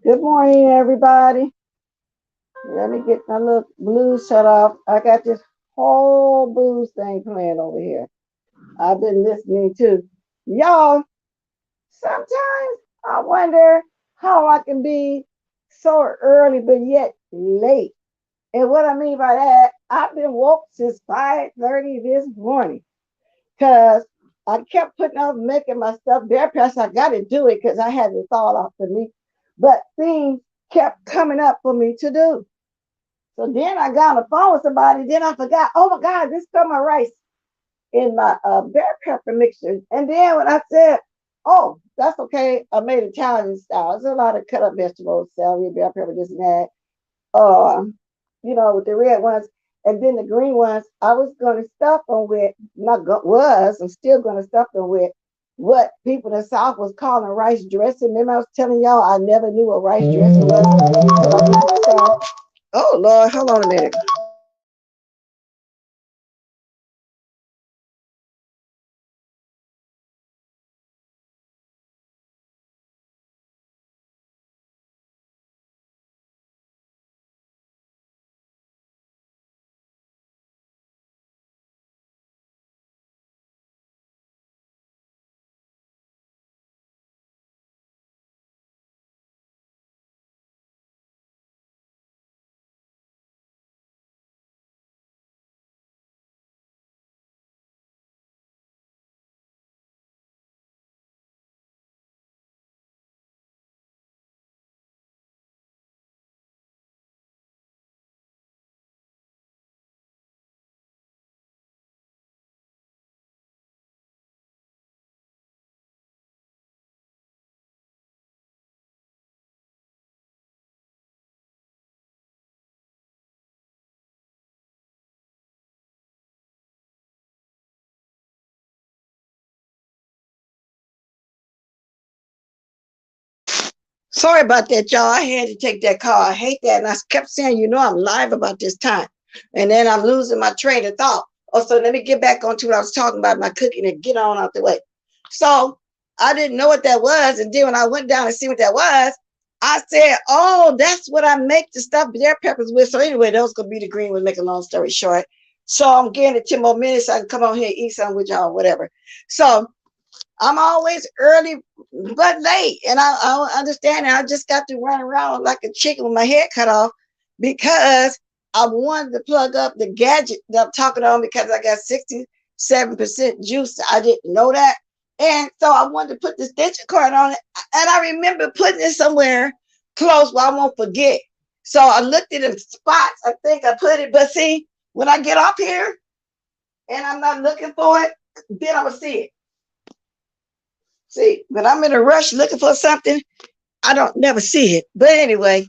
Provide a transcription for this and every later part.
Good morning, everybody. Let me get my little blues shut off. I got this whole blues thing playing over here. I've been listening to y'all. Sometimes I wonder how I can be so early but yet late. And what I mean by that, I've been woke since 5:30 this morning because I kept putting off making my stuff bare press. I got to do it because I had it thought off for me. But things kept coming up for me to do. So then I got on the phone with somebody. Then I forgot, oh my God, this got my rice in my bear pepper mixture. And then when I said, oh, that's okay, I made Italian style. There's a lot of cut up vegetables, celery, bell pepper, this and that. Uh, with the red ones. And then the green ones, I was going to stuff them with, I'm still going to stuff them with what people in the South was calling rice dressing. Remember, I was telling y'all I never knew what rice dressing was. Oh, Lord, hold on a minute. Sorry about that, y'all. I had to take that call. I hate that. And I kept saying, I'm live about this time. And then I'm losing my train of thought. Oh, so let me get back onto what I was talking about, my cooking, and get on out the way. So I didn't know what that was. And then when I went down and see what that was, I said, oh, that's what I make the stuff their peppers with. So anyway, those going to be the green one, make a long story short. So I'm getting it 10 more minutes so I can come on here and eat something with y'all, whatever. So I'm always early but late. And I understand it. I just got to run around like a chicken with my head cut off because I wanted to plug up the gadget that I'm talking on because I got 67% juice. I didn't know that. And so I wanted to put the extension cord on it. And I remember putting it somewhere close where I won't forget. So I looked at the spots. I think I put it. But see, when I get up here and I'm not looking for it, then I'm going to see it. See, when I'm in a rush looking for something, I don't never see it. But anyway,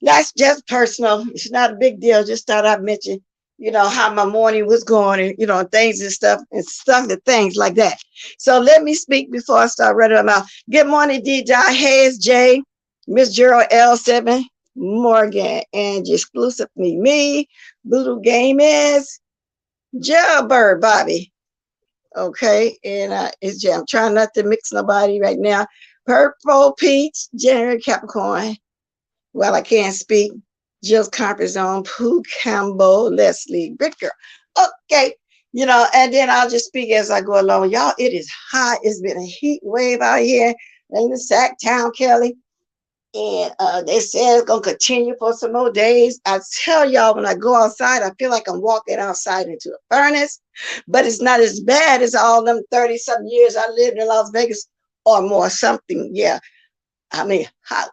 that's just personal. It's not a big deal. Just thought I'd mention, how my morning was going and, things and stuff and things like that. So let me speak before I start running my mouth. Good morning, DJ Hayes, J, Miss Gerald L7, Morgan, and exclusive me, Voodoo Game is Jailbird Bobby. Okay, and I'm trying not to mix nobody right now. Purple Peach, January Capricorn. Well, I can't speak. Jill's Comfort Zone, Pooh Campbell, Leslie, Brit Girl. Okay, and then I'll just speak as I go along. Y'all, it is hot. It's been a heat wave out here in the Sac Town, Kelly. And they said it's going to continue for some more days. I tell y'all, when I go outside, I feel like I'm walking outside into a furnace, but it's not as bad as all them 30-something years I lived in Las Vegas or more something. Yeah. I mean,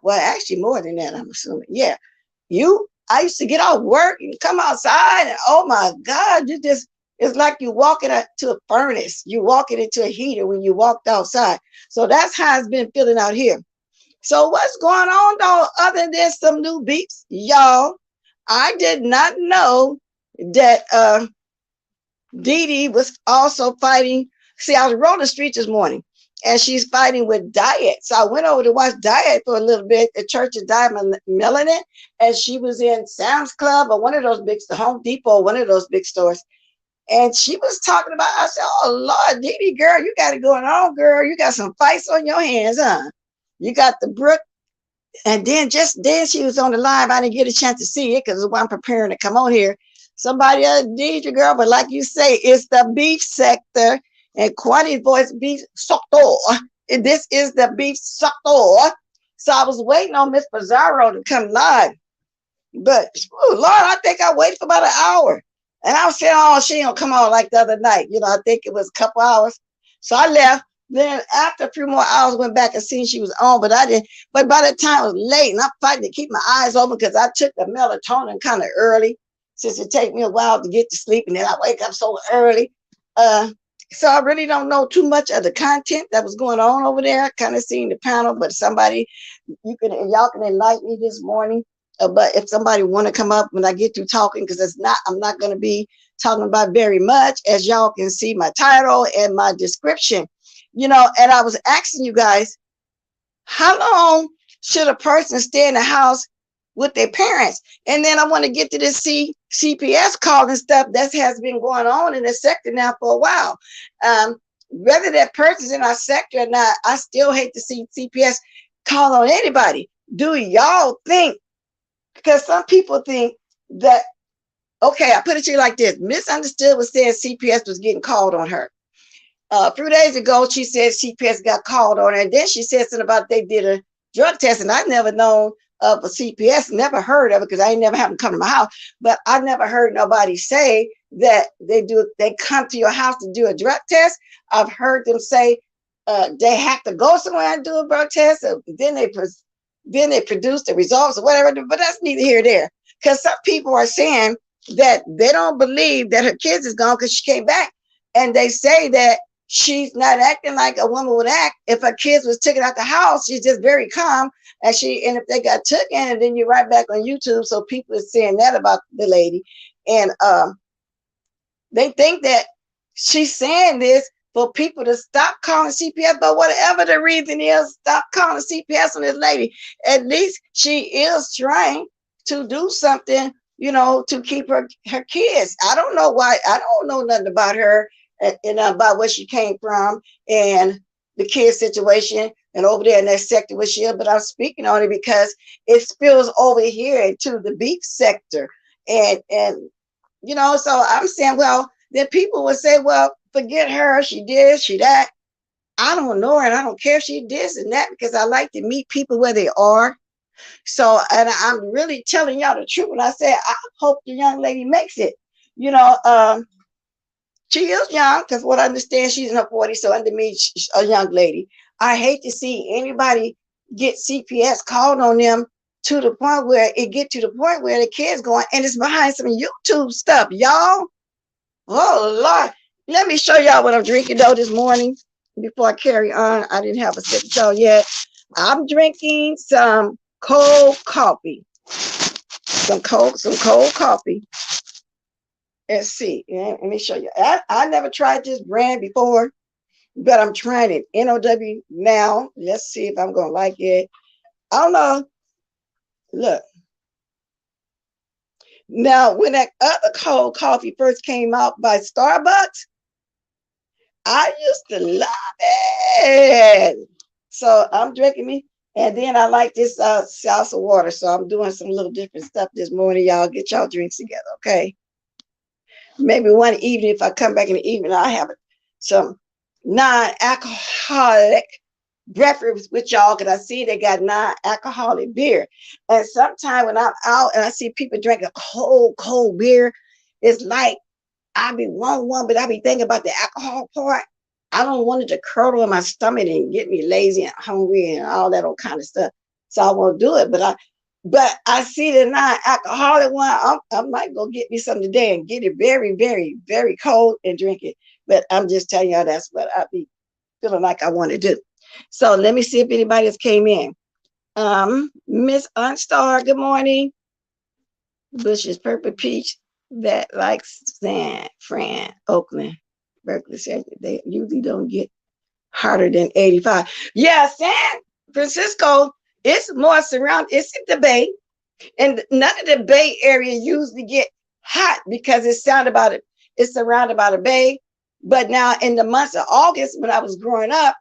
well, actually more than that, I'm assuming. Yeah. I used to get off work and come outside and oh my God, it's like you walking to a furnace. You walking into a heater when you walked outside. So that's how it's been feeling out here. So what's going on though, other than some new beats, y'all? I did not know that Dee Dee was also fighting. See, I was rolling the street this morning, and she's fighting with diet. So I went over to watch Diet for a little bit, the Church of Diet Melanin, and she was in Sam's Club or one of those the Home Depot, one of those big stores. And she was talking about, I said, oh Lord, Dee Dee, girl, you got it going on, girl. You got some fights on your hands, huh? You got the Brooke And then just then she was on the line. I didn't get a chance to see it because I'm preparing to come on here. Somebody else needs you, girl, but like you say, it's the beef sector and Quantity's voice beef sector. And this is the beef sector. So I was waiting on Miss Pizarro to come live. But Lord, I think I waited for about an hour. And I was saying, oh, she don't come on like the other night. You know, I think it was a couple hours. So I left. Then after a few more hours, went back and seen she was on, but I didn't. But by the time it was late, and I'm fighting to keep my eyes open because I took the melatonin kind of early, since it takes me a while to get to sleep, and then I wake up so early. So I really don't know too much of the content that was going on over there. I kind of seen the panel, but somebody, y'all can enlighten me this morning. But if somebody want to come up when I get through talking, because I'm not going to be talking about very much, as y'all can see my title and my description, you know. And I was asking you guys, how long should a person stay in the house with their parents? And then I want to get to this CPS call and stuff that has been going on in the sector now for a while. Whether that person's in our sector or not, I still hate to see CPS call on anybody. Do y'all think? Because some people think that, okay, I put it to you like this. Misunderstood was saying CPS was getting called on her. A few days ago, she said CPS got called on her. And then she said something about they did a drug test. And I've never known of a CPS, never heard of it because I ain't never had them come to my house. But I never heard nobody say that they come to your house to do a drug test. I've heard them say they have to go somewhere and do a drug test. Then they produce the results or whatever, but that's neither here nor there. Because some people are saying that they don't believe that her kids is gone because she came back. And they say that she's not acting like a woman would act if her kids was taken out the house. She's just very calm. And if they got taken, and then you're right back on YouTube. So people are saying that about the lady. And they think that she's saying this for people to stop calling CPS, but whatever the reason is, stop calling CPS on this lady. At least she is trying to do something, you know, to keep her kids. I don't know why. I don't know nothing about her and about where she came from and the kid situation and over there in that sector with she, but I'm speaking on it because it spills over here into the beef sector. And you know, so I'm saying, well, then people would say, well, forget her, she did, she that. I don't know her and I don't care if she this and that because I like to meet people where they are. So, and I'm really telling y'all the truth when I say I hope the young lady makes it. You know, she is young because what I understand, she's in her 40s, so under me, she's a young lady. I hate to see anybody get CPS called on them to the point where the kids going and it's behind some YouTube stuff, y'all. Oh Lord. Let me show y'all what I'm drinking though this morning before I carry on. I didn't have a sip of y'all yet. I'm drinking some cold coffee. Some cold coffee. Let's see. Let me show you. I never tried this brand before, but I'm trying it. NOW now. Let's see if I'm gonna like it. I don't know. Look. Now, when that other cold coffee first came out by Starbucks, I used to love it. So I'm drinking me. And then I like this salsa water. So I'm doing some little different stuff this morning. Y'all get y'all drinks together, okay? Maybe one evening, if I come back in the evening, I'll have some non-alcoholic breakfast with y'all because I see they got non-alcoholic beer. And sometimes when I'm out and I see people drinking cold beer, it's like I be one, but I be thinking about the alcohol part. I don't want it to curdle in my stomach and get me lazy and hungry and all that old kind of stuff. So I won't do it. But I see the non-alcoholic one. I might go get me some today and get it very, very, very cold and drink it. But I'm just telling y'all that's what I be feeling like I want to do. So let me see if anybody else came in. Miss Unstar, good morning. Bush's Purple Peach that likes San Fran, Oakland, Berkeley said they usually don't get hotter than 85. Yeah, San Francisco, it's more surrounded, it's in the Bay. And none of the Bay area usually get hot because it's surrounded by the Bay. But now in the months of August, when I was growing up,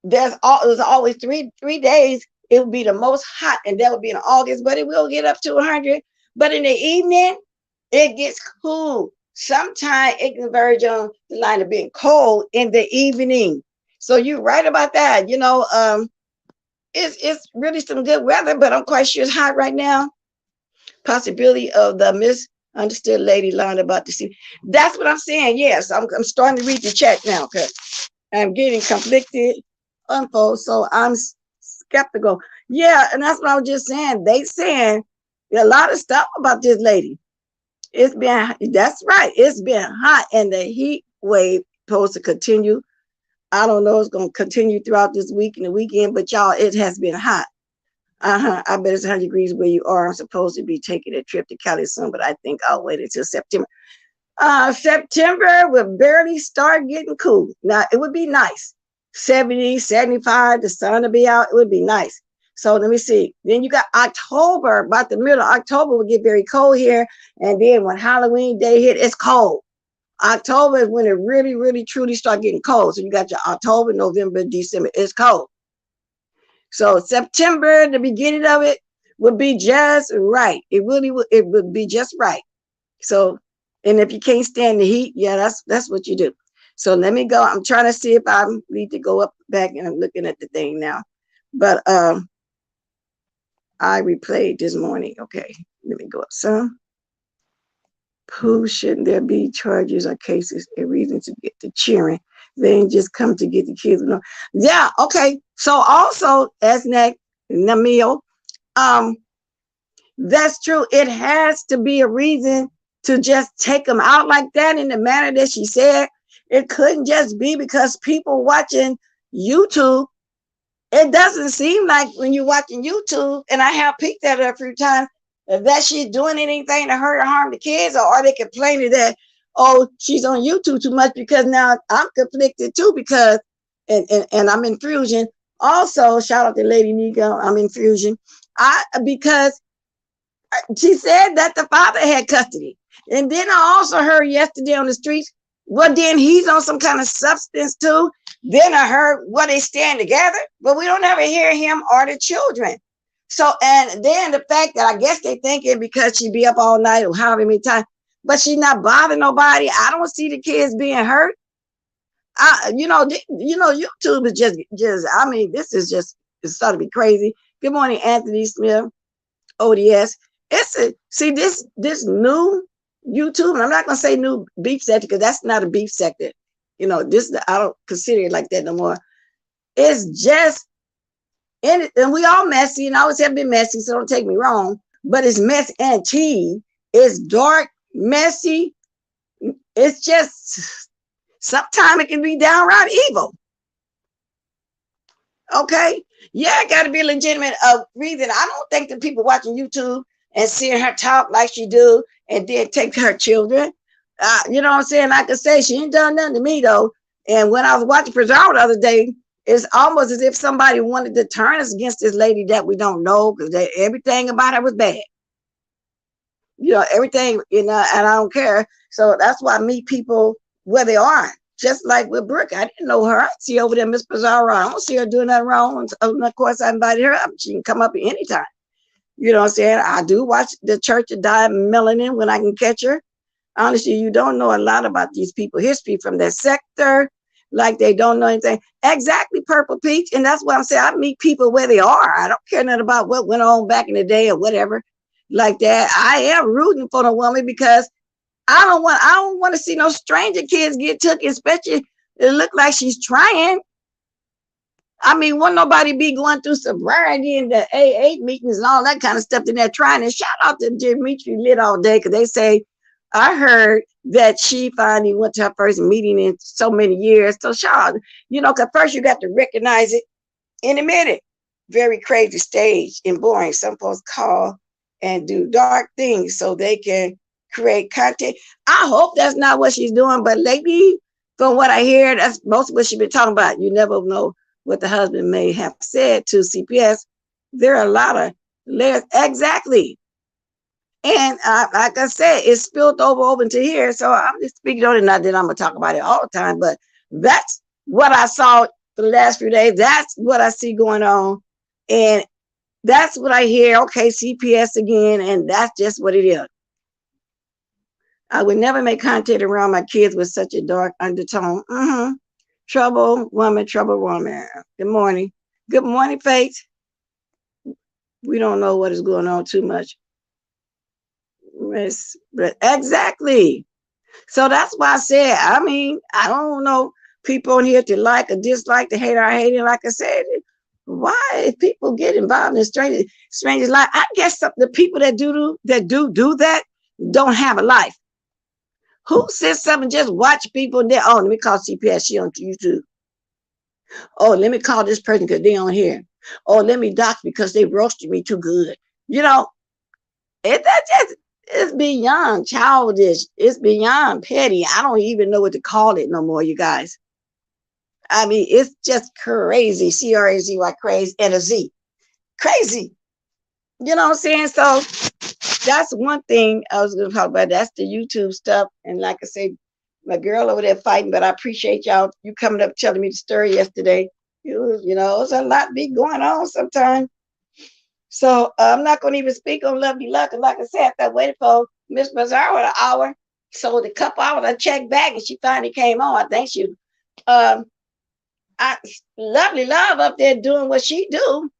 it was always three days it would be the most hot, and that would be in August, but it will get up to 100. But in the evening, it gets cool. Sometimes it can verge on the line of being cold in the evening. So you're right about that. It's really some good weather, but I'm quite sure it's hot right now. Possibility of the misunderstood lady lying about the sea. That's what I'm saying. Yes, I'm starting to read the chat now because I'm getting conflicted info, so I'm skeptical. Yeah, and that's what I was just saying. They saying a lot of stuff about this lady. That's right. It's been hot, and the heat wave supposed to continue. I don't know. It's going to continue throughout this week and the weekend, but y'all, it has been hot. I bet it's 100 degrees where you are. I'm supposed to be taking a trip to Cali soon, but I think I'll wait until September. September will barely start getting cool. Now, it would be nice. 70, 75, the sun will be out. It would be nice. So let me see. Then you got October. About the middle of October will get very cold here. And then when Halloween day hit, it's cold. October is when it really, really, truly start getting cold. So you got your October, November, December. It's cold. So September, the beginning of it, would be just right. It would be just right. So, and if you can't stand the heat, yeah, that's what you do. So let me go. I'm trying to see if I need to go up back, and I'm looking at the thing now. But I replayed this morning. Okay, let me go up some. Who shouldn't there be charges or cases a reason to get the cheering? They ain't just come to get the kids. No. Yeah, okay. So also, as Namil, that's true. It has to be a reason to just take them out like that in the manner that she said. It couldn't just be because people watching YouTube. It doesn't seem like when you're watching YouTube, and I have picked that up a few times, that she's doing anything to hurt or harm the kids, or are they complaining that, oh, she's on YouTube too much? Because now I'm conflicted too, because and I'm in fusion. Also, shout out to Lady Nico, I'm in fusion. Because she said that the father had custody. And then I also heard yesterday on the streets, well, then he's on some kind of substance too. Then I heard, well, they stand together, but we don't ever hear him or the children. So, and then the fact that I guess they thinking because she be up all night or however many times, but she's not bothering nobody. I don't see the kids being hurt. YouTube is just. I mean, this is just, it's starting to be crazy. Good morning, Anthony Smith, ODS. See this new YouTube, and I'm not gonna say new beef sector because that's not a beef sector. This I don't consider it like that no more. It's just. And we all messy, and I always have been messy, so don't take me wrong, but it's messy and tea. It's dark, messy. It's just, sometimes it can be downright evil. Okay? Yeah, it got to be a legitimate reason. I don't think the people watching YouTube and seeing her talk like she do and then take her children, you know what I'm saying? Like I say, she ain't done nothing to me, though. And when I was watching Preserve the other day, it's almost as if somebody wanted to turn us against this lady that we don't know, because everything about her was bad. Everything, and I don't care. So that's why I meet people where they are. Just like with Brooke, I didn't know her. I see over there Miss Pizarro. I don't see her doing nothing wrong. And of course, I invited her up. She can come up at any time. You know what I'm saying? I do watch the Church of Diet Melanin when I can catch her. Honestly, you don't know a lot about these people history from their sector. Like they don't know anything. Exactly, Purple Peach. And that's what I'm saying. I meet people where they are. I don't care nothing about what went on back in the day or whatever like that. I am rooting for the woman because I don't want to see no stranger kids get took, especially it look like she's trying. I mean, won't nobody be going through sobriety and the AA meetings and all that kind of stuff that they're trying. And shout out to Dimitri Lit all day, because they say, I heard that she finally went to her first meeting in so many years. So shout out, because first you got to recognize it in a minute. Very crazy stage and boring. Some folks call and do dark things so they can create content. I hope that's not what she's doing, but lately, from what I hear, that's most of what she's been talking about. You never know what the husband may have said to CPS. There are a lot of layers. Exactly. And like I said, it's spilled over into here. So I'm just speaking on it. Not that I'm going to talk about it all the time, but that's what I saw for the last few days. That's what I see going on. And That's what I hear. Okay, CPS again, and that's just what it is. I would never make content around my kids with such a dark undertone. Trouble woman, trouble woman. Good morning. Good morning, Faith. We don't know what is going on too much. But exactly. So that's why I said, I mean, I don't know people on here to like or dislike, to hate or hate it. Like I said, why people get involved in strangers' life? I guess the people that do that don't have a life. Who sits up and just watch people there? Oh, let me call CPS. She on YouTube. Oh, let me call this person because they on here. Oh, let me dox because they roasted me too good. You know, it's beyond childish. It's beyond petty. I don't even know what to call it no more, you guys. I mean, it's just crazy. CRAZY, crazy, and a Z. Crazy. You know what I'm saying? So that's one thing I was going to talk about. That's the YouTube stuff. And like I said, my girl over there fighting, but I appreciate y'all. You coming up telling me the story yesterday. You know, it's a lot be going on sometimes. So I'm not going to even speak on Lovely Luck. And like I said, I waited for Miss Mazzaro an hour. So the couple hours I checked back and she finally came on. I think she, Lovely Love up there doing what she do.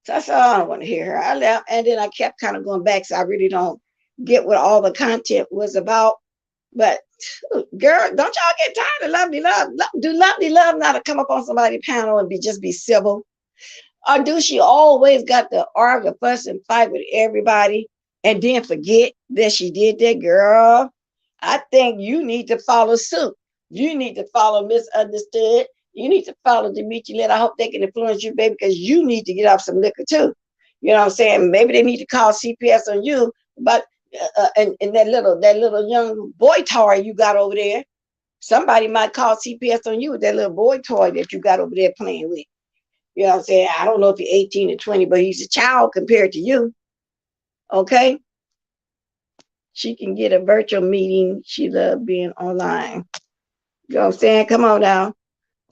So I said, oh, I don't want to hear her. I left, and then I kept kind of going back, so I really don't get what all the content was about. But girl, don't y'all get tired of Lovely Love? Do Lovely Love not to come up on somebody's panel and just be civil? Or do she always got to argue, fuss, and fight with everybody and then forget that she did that? Girl, I think you need to follow suit. You need to follow Misunderstood. You need to follow Demetri Lit. I hope they can influence you, baby, because you need to get off some liquor too. You know what I'm saying? Maybe they need to call CPS on you, but and that little young boy toy you got over there. Somebody might call CPS on you with that little boy toy that you got over there playing with. You know what I'm saying? I don't know if he's 18 or 20, but he's a child compared to you. Okay? She can get a virtual meeting. She loves being online. You know what I'm saying? Come on now.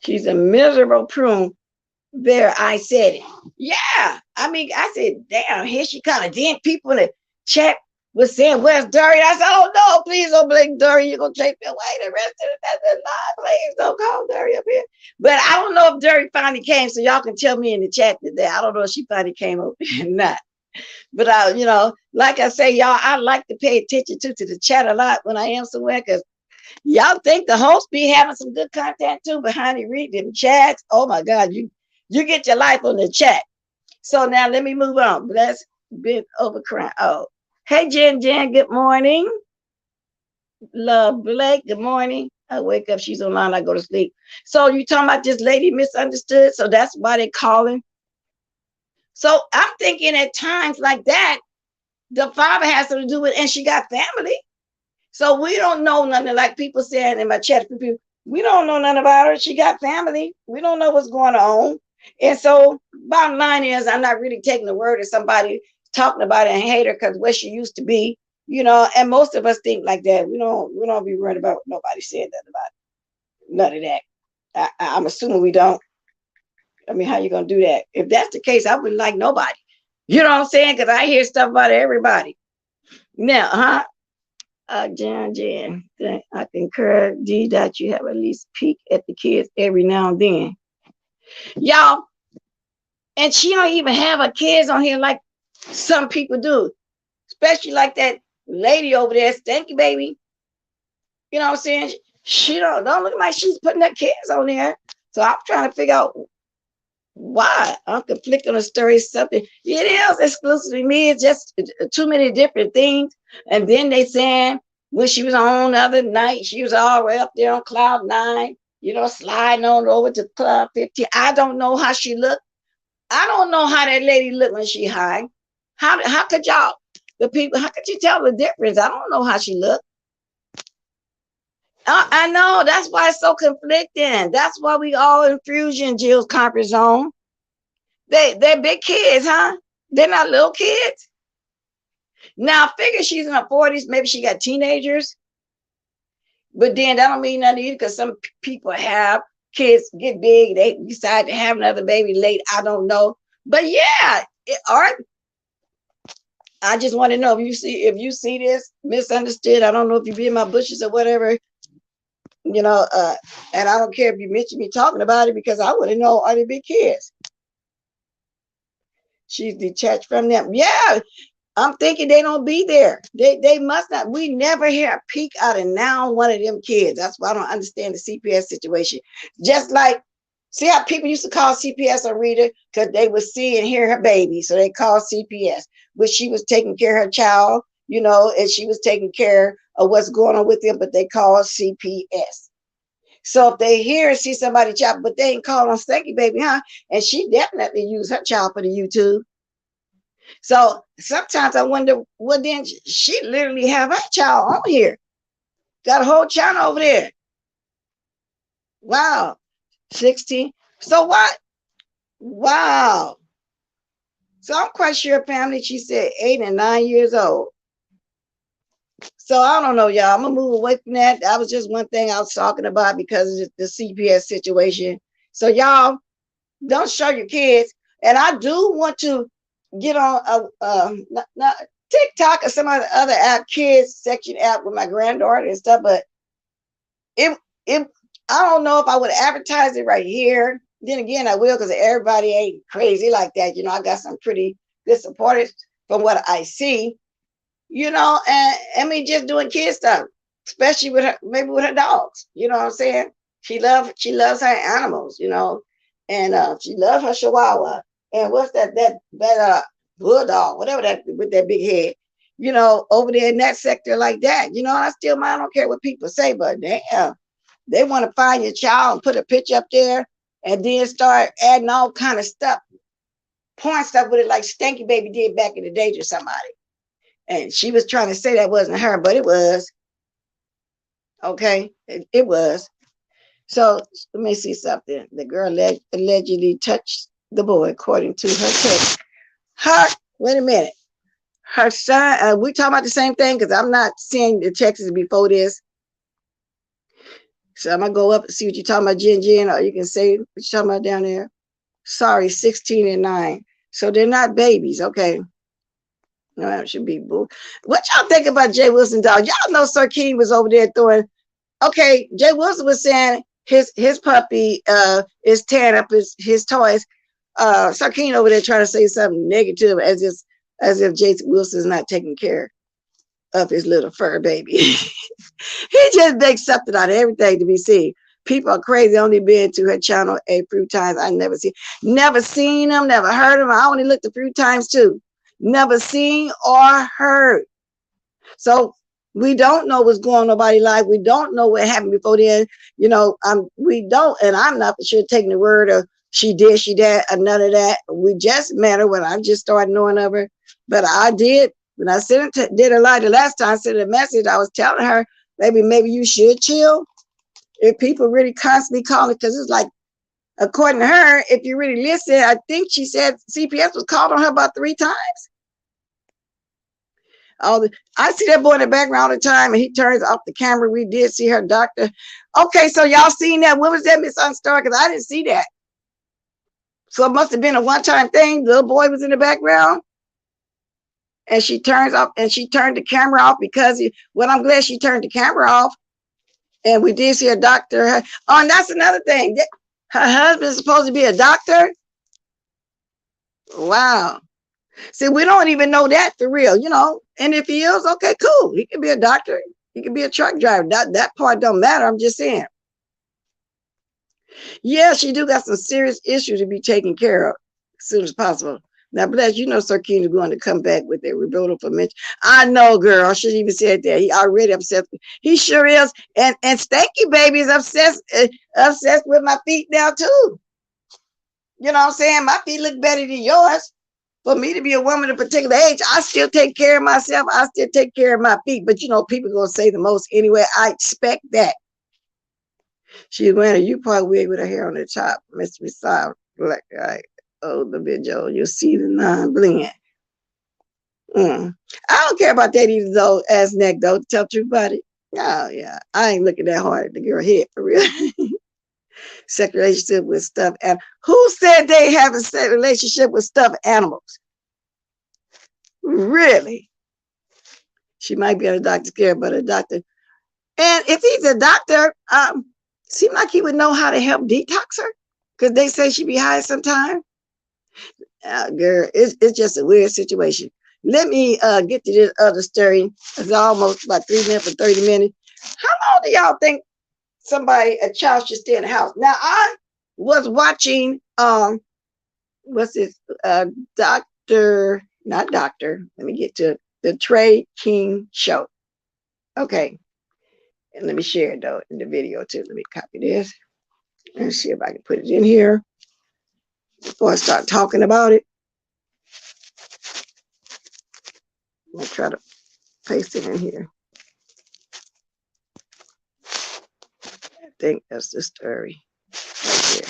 She's a miserable prune. There, I said it. Yeah. I mean, I said, damn, here she kind of then people in the chat was saying, where's Dory? I said, oh no, please don't blame Dory. You're gonna take me away the rest of the line. Please don't call Dory up here. But I don't know if Dory finally came, so y'all can tell me in the chat today. I don't know if she finally came up or not. But you know, like I say, y'all, I like to pay attention to the chat a lot when I am somewhere, because y'all think the host be having some good content too behind the read them chats. Oh my God, you get your life on the chat. So now let me move on. Let's been over crying. Oh, hey Jen, good morning. Love Blake, good morning. I wake up, she's online, I go to sleep. So you talking about this lady Misunderstood? So that's why they calling. So I'm thinking at times like that, the father has something to do with it, and she got family. So we don't know nothing, like people saying in my chat, people, we don't know nothing about her. She got family. We don't know what's going on. And so bottom line is, I'm not really taking the word of somebody talking about it and hate her because what she used to be, you know, and most of us think like that. We don't be worried about what nobody said that about it. None of that. I'm assuming we don't. I mean, how you going to do that? If that's the case, I wouldn't like nobody. You know what I'm saying? Because I hear stuff about everybody. Now, Jan, I concur, D, that you have at least peek at the kids every now and then. Y'all, and she don't even have her kids on here like some people do. Especially like that lady over there, Stanky Baby. You know what I'm saying? She don't look like she's putting her kids on there. So I'm trying to figure out why. I'm conflicted on the story, something. It is exclusively me. It's just too many different things. And then they saying when she was on the other night, she was all the way up there on cloud 9, you know, sliding on over to club 15. I don't know how she looked. I don't know how that lady looked when she high. How could y'all, the people, how could you tell the difference? I don't know how she looked. I know, that's why it's so conflicting. That's why we all in Fusion Jill's comfort zone. They're big kids, huh? They're not little kids. Now, I figure she's in her 40s. Maybe she got teenagers. But then that don't mean nothing either, because some people have kids get big. They decide to have another baby late. I don't know. But yeah, all right. I just want to know if you see this misunderstood. I don't know if you be in my bushes or whatever, you know. And I don't care if you mention me talking about it because I want to know, are they big kids? She's detached from them. Yeah, I'm thinking they don't be there. They must not. We never hear a peek out of now one of them kids. That's why I don't understand the CPS situation. Just like, see how people used to call CPS a reader because they would see and hear her baby. So they called CPS, which she was taking care of her child, you know, and she was taking care of what's going on with them, but they call CPS. So if they hear and see somebody child, but they ain't call on Stanky Baby, huh? And she definitely used her child for the YouTube. So sometimes I wonder, well, then she literally have her child on here. Got a whole channel over there. Wow. 16. So what? Wow. So I'm quite sure family, she said 8 and 9 years old. So I don't know, y'all. I'm gonna move away from that. That was just one thing I was talking about because of the CPS situation. So y'all don't show your kids. And I do want to get on not TikTok or some other app, kids section app with my granddaughter and stuff. But it I don't know if I would advertise it right here. Then again, I will because everybody ain't crazy like that. You know, I got some pretty good supporters from what I see. You know, and I mean, just doing kid stuff, especially with her, maybe with her dogs. You know what I'm saying? She loves her animals. You know, and she loves her Chihuahua. And what's that bulldog, whatever that with that big head. You know, over there in that sector like that. You know, I still mind. I don't care what people say, but damn. They want to find your child and put a picture up there and then start adding all kind of stuff, porn stuff with it like Stanky Baby did back in the day to somebody. And she was trying to say that wasn't her, but it was. Okay, it was. So let me see something. The girl allegedly touched the boy, according to her text. Wait a minute. Her son, we talking about the same thing because I'm not seeing the texts before this. So I'm gonna go up and see what you're talking about, Jen, or you can say what you're talking about down there. Sorry, 16 and 9. So they're not babies, okay. No, that should be boo. What y'all think about Jay Wilson dog? Y'all know Sir King was over there throwing. Okay, Jay Wilson was saying his puppy is tearing up his toys. Sir King over there trying to say something negative as if Jay Wilson's not taking care of his little fur baby. He just makes something out of everything to be seen. People are crazy. Only been to her channel a few times. I never seen them, never heard them. I only looked a few times too. Never seen or heard. So we don't know what's going on in nobody's life. We don't know what happened before then. You know, we don't, and I'm not for sure taking the word of she did, she that, or none of that. We just met her when I just started knowing of her. But I did, when I did a lie the last time, I sent a message, I was telling her, maybe you should chill. If people really constantly calling, because it's like, according to her, if you really listen, I think she said CPS was called on her about 3 times. I see that boy in the background all the time, and he turns off the camera. We did see her doctor. Okay, so y'all seen that? When was that, Miss Unstar? Because I didn't see that. So it must have been a one-time thing. The little boy was in the background, and she turns off, and she turned the camera off because well, I'm glad she turned the camera off. And we did see a doctor. Oh, and that's another thing. Her husband's supposed to be a doctor. Wow. See, we don't even know that for real, you know. And if he is, okay, cool. He can be a doctor. He can be a truck driver. That part don't matter. I'm just saying. Yeah, she do got some serious issues to be taken care of as soon as possible. Now, bless you know, Sir King is going to come back with a rebuttal for Mitch. I know, girl. I shouldn't even said that. He already obsessed. He sure is. And Stanky Baby is obsessed with my feet now too. You know what I'm saying? My feet look better than yours. For me to be a woman of a particular age, I still take care of myself. I still take care of my feet. But you know, people gonna say the most anyway. I expect that. She's wearing a U-part wig with her hair on the top. Mr. Soft, black guy. Oh, the video. You'll see the non-blend. I don't care about that either, though. Ass neck, though. Tell the truth about it. Oh, yeah. I ain't looking that hard at the girl head for real. Sex relationship with stuffed animals. Who said they have a sex relationship with stuffed animals? Really? She might be on a doctor's care, but a doctor. And if he's a doctor, seem like he would know how to help detox her, because they say she be high sometimes. Girl, it's just a weird situation. Let me get to this other story. It's almost about 3 minutes or 30 minutes. How long do y'all think a child should stay in the house? Now, I was watching, what's this, not doctor, let me get to the Trey King show. Okay, and let me share it though in the video too. Let me copy this and see if I can put it in here before I start talking about it. I'm gonna try to paste it in here. I think that's the story right here.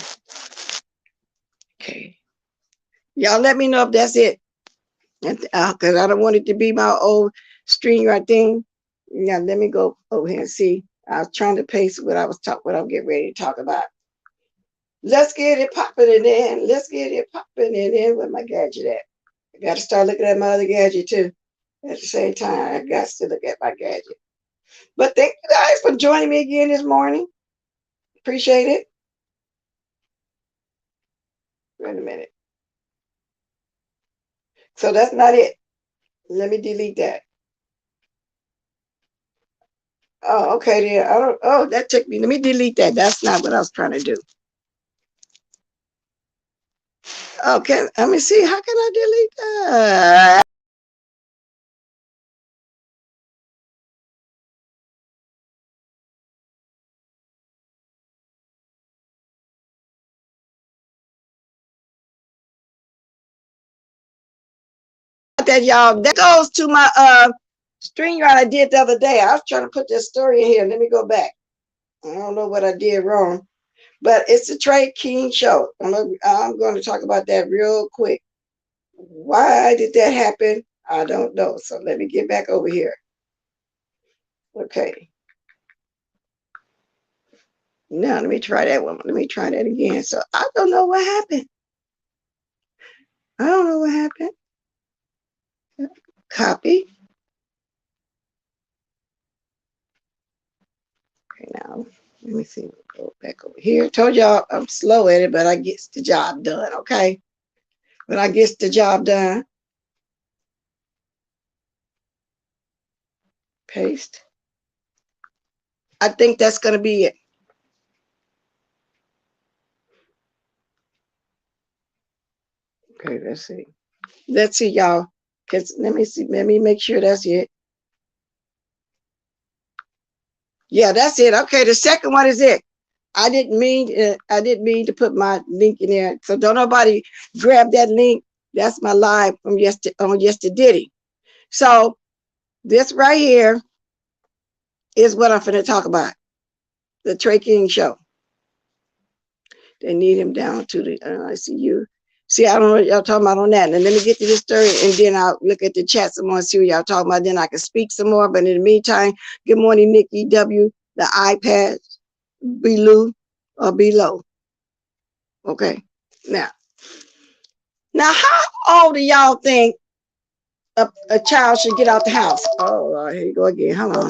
Okay, y'all let me know if that's it, because I don't want it to be my old StreamYard thing. Now let me go over here and see. I was trying to paste what I'm getting ready to talk about. Let's get it popping it in. Let's get it popping it in. Where my gadget at? I got to start looking at my other gadget too. At the same time, I got to look at my gadget. But thank you guys for joining me again this morning. Appreciate it. Wait a minute. So that's not it. Let me delete that. Oh, okay then. That took me. Let me delete that. That's not what I was trying to do. Okay, let me see. How can I delete that? That y'all, that goes to my StreamYard I did the other day. I was trying to put this story in here. Let me go back. I don't know what I did wrong, but it's the Trey King show. I'm going to talk about that real quick. Why did that happen? I don't know. So let me get back over here. Okay. Now let me try that one. Let me try that again. So I don't know what happened. I don't know what happened. Copy. Okay, now let me see. Go back over here. Told y'all I'm slow at it, but I get the job done. Okay. But I get the job done. Paste. I think that's going to be it. Okay, let's see. Let's see, y'all. Let me see. Let me make sure that's it. Yeah, that's it. Okay, the second one is it. I didn't mean to put my link in there. So don't nobody grab that link. That's my live from yesterday. So this right here is what I'm going to talk about. The Trey King show. They need him down to the ICU. See, I don't know what y'all talking about on that. And let me get to this story, and then I'll look at the chat some more and see what y'all talking about. Then I can speak some more. But in the meantime, good morning, Nikki W. The iPad below. Okay. Now, how old do y'all think a child should get out the house? Oh, here you go again. Hold on.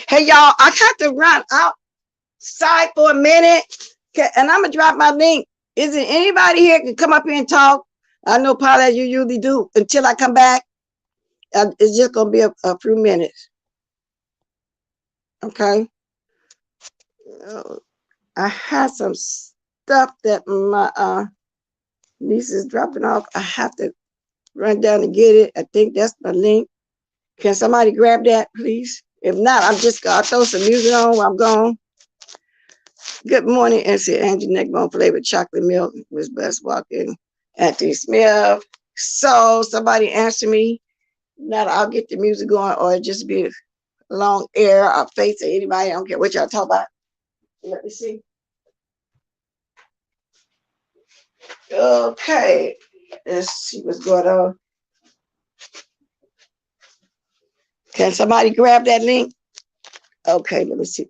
Hey, y'all, I got to run outside for a minute, and I'm going to drop my link. Is there anybody here can come up here and talk? I know, Paula, you usually do until I come back. It's just going to be a few minutes. Okay. I had some stuff that my niece is dropping off. I have to run down and get it. I think that's my link. Can somebody grab that, please? If not, I'm just going to throw some music on while I'm gone. Good morning, NC Angie Neckbone flavored chocolate milk. Miss Best walking. Anthony Smith. So somebody answer me. Now I'll get the music going, or it just be long air or face of anybody. I don't care what y'all talk about. Let me see. Okay. Let's see what's going on. Can somebody grab that link? Okay, let me see.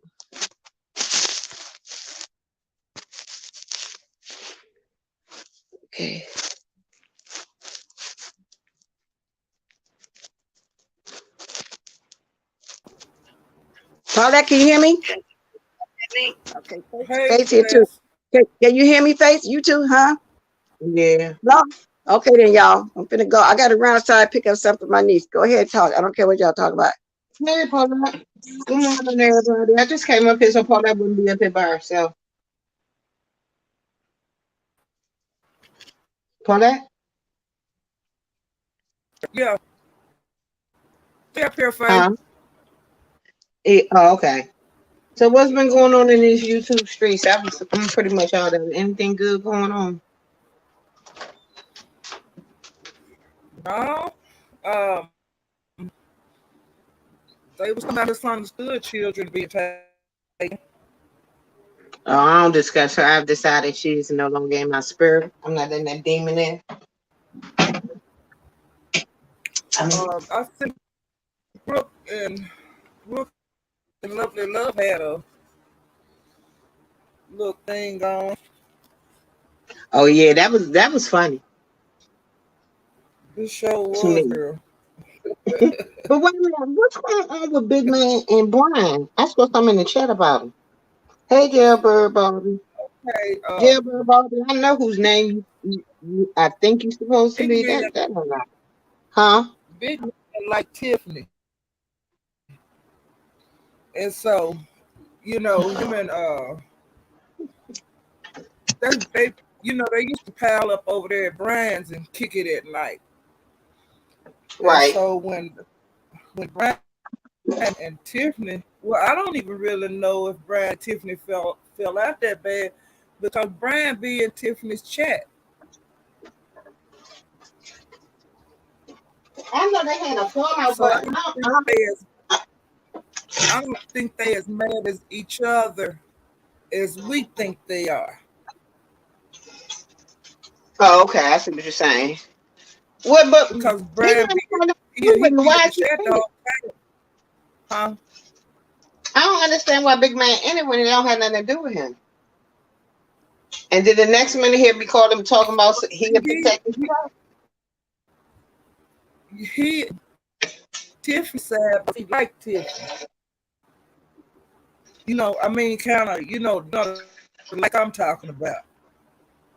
Okay. Paulette, can you hear me? Okay, Face here too. Can you hear me, Face? You too, huh? Yeah. No? Okay then, y'all. I'm finna go. I gotta run outside, pick up something for my niece. Go ahead, talk. I don't care what y'all talk about. Hey, Paulette. Good morning, everybody. I just came up here so Paulette wouldn't be up here by herself. Paulette? Yeah. Stay up here, Faye. Oh, okay. So what's been going on in these YouTube streets? I'm pretty much out of it. Anything good going on? No. They was somehow misunderstood children being taken. Oh, I don't discuss her. I've decided she's no longer in my spirit. I'm not in that demon in. I think Brooke and Lovely Love had a little thing on. Oh yeah, that was funny This show to was, me. girl. But wait a minute, what's going on with Big Man and Brian? I saw something in the chat about him. Hey, Jailbird Bobby. Hey, Jailbird Bobby. I know whose name I think you're supposed to Big be. Man, That don't matter. Huh? Big Man like Tiffany. And so, him and they they used to pile up over there at Brian's and kick it at night. Right. And so when Brian and Tiffany, well, I don't even really know if Brian and Tiffany fell out that bad because Brian be in Tiffany's chat. I know they had a fallout, So but I don't think they as mad as each other as we think they are. oh, okay. I see what you're saying. What? But Because Big Brian Man he be in why the is he chat the in it? whole time. Huh? I don't understand why Big Man in it when it don't have nothing to do with him. And did the next minute here be called him talking about he a protected child? He Tiffany said he liked Tiffany. I mean, kind of, like I'm talking about.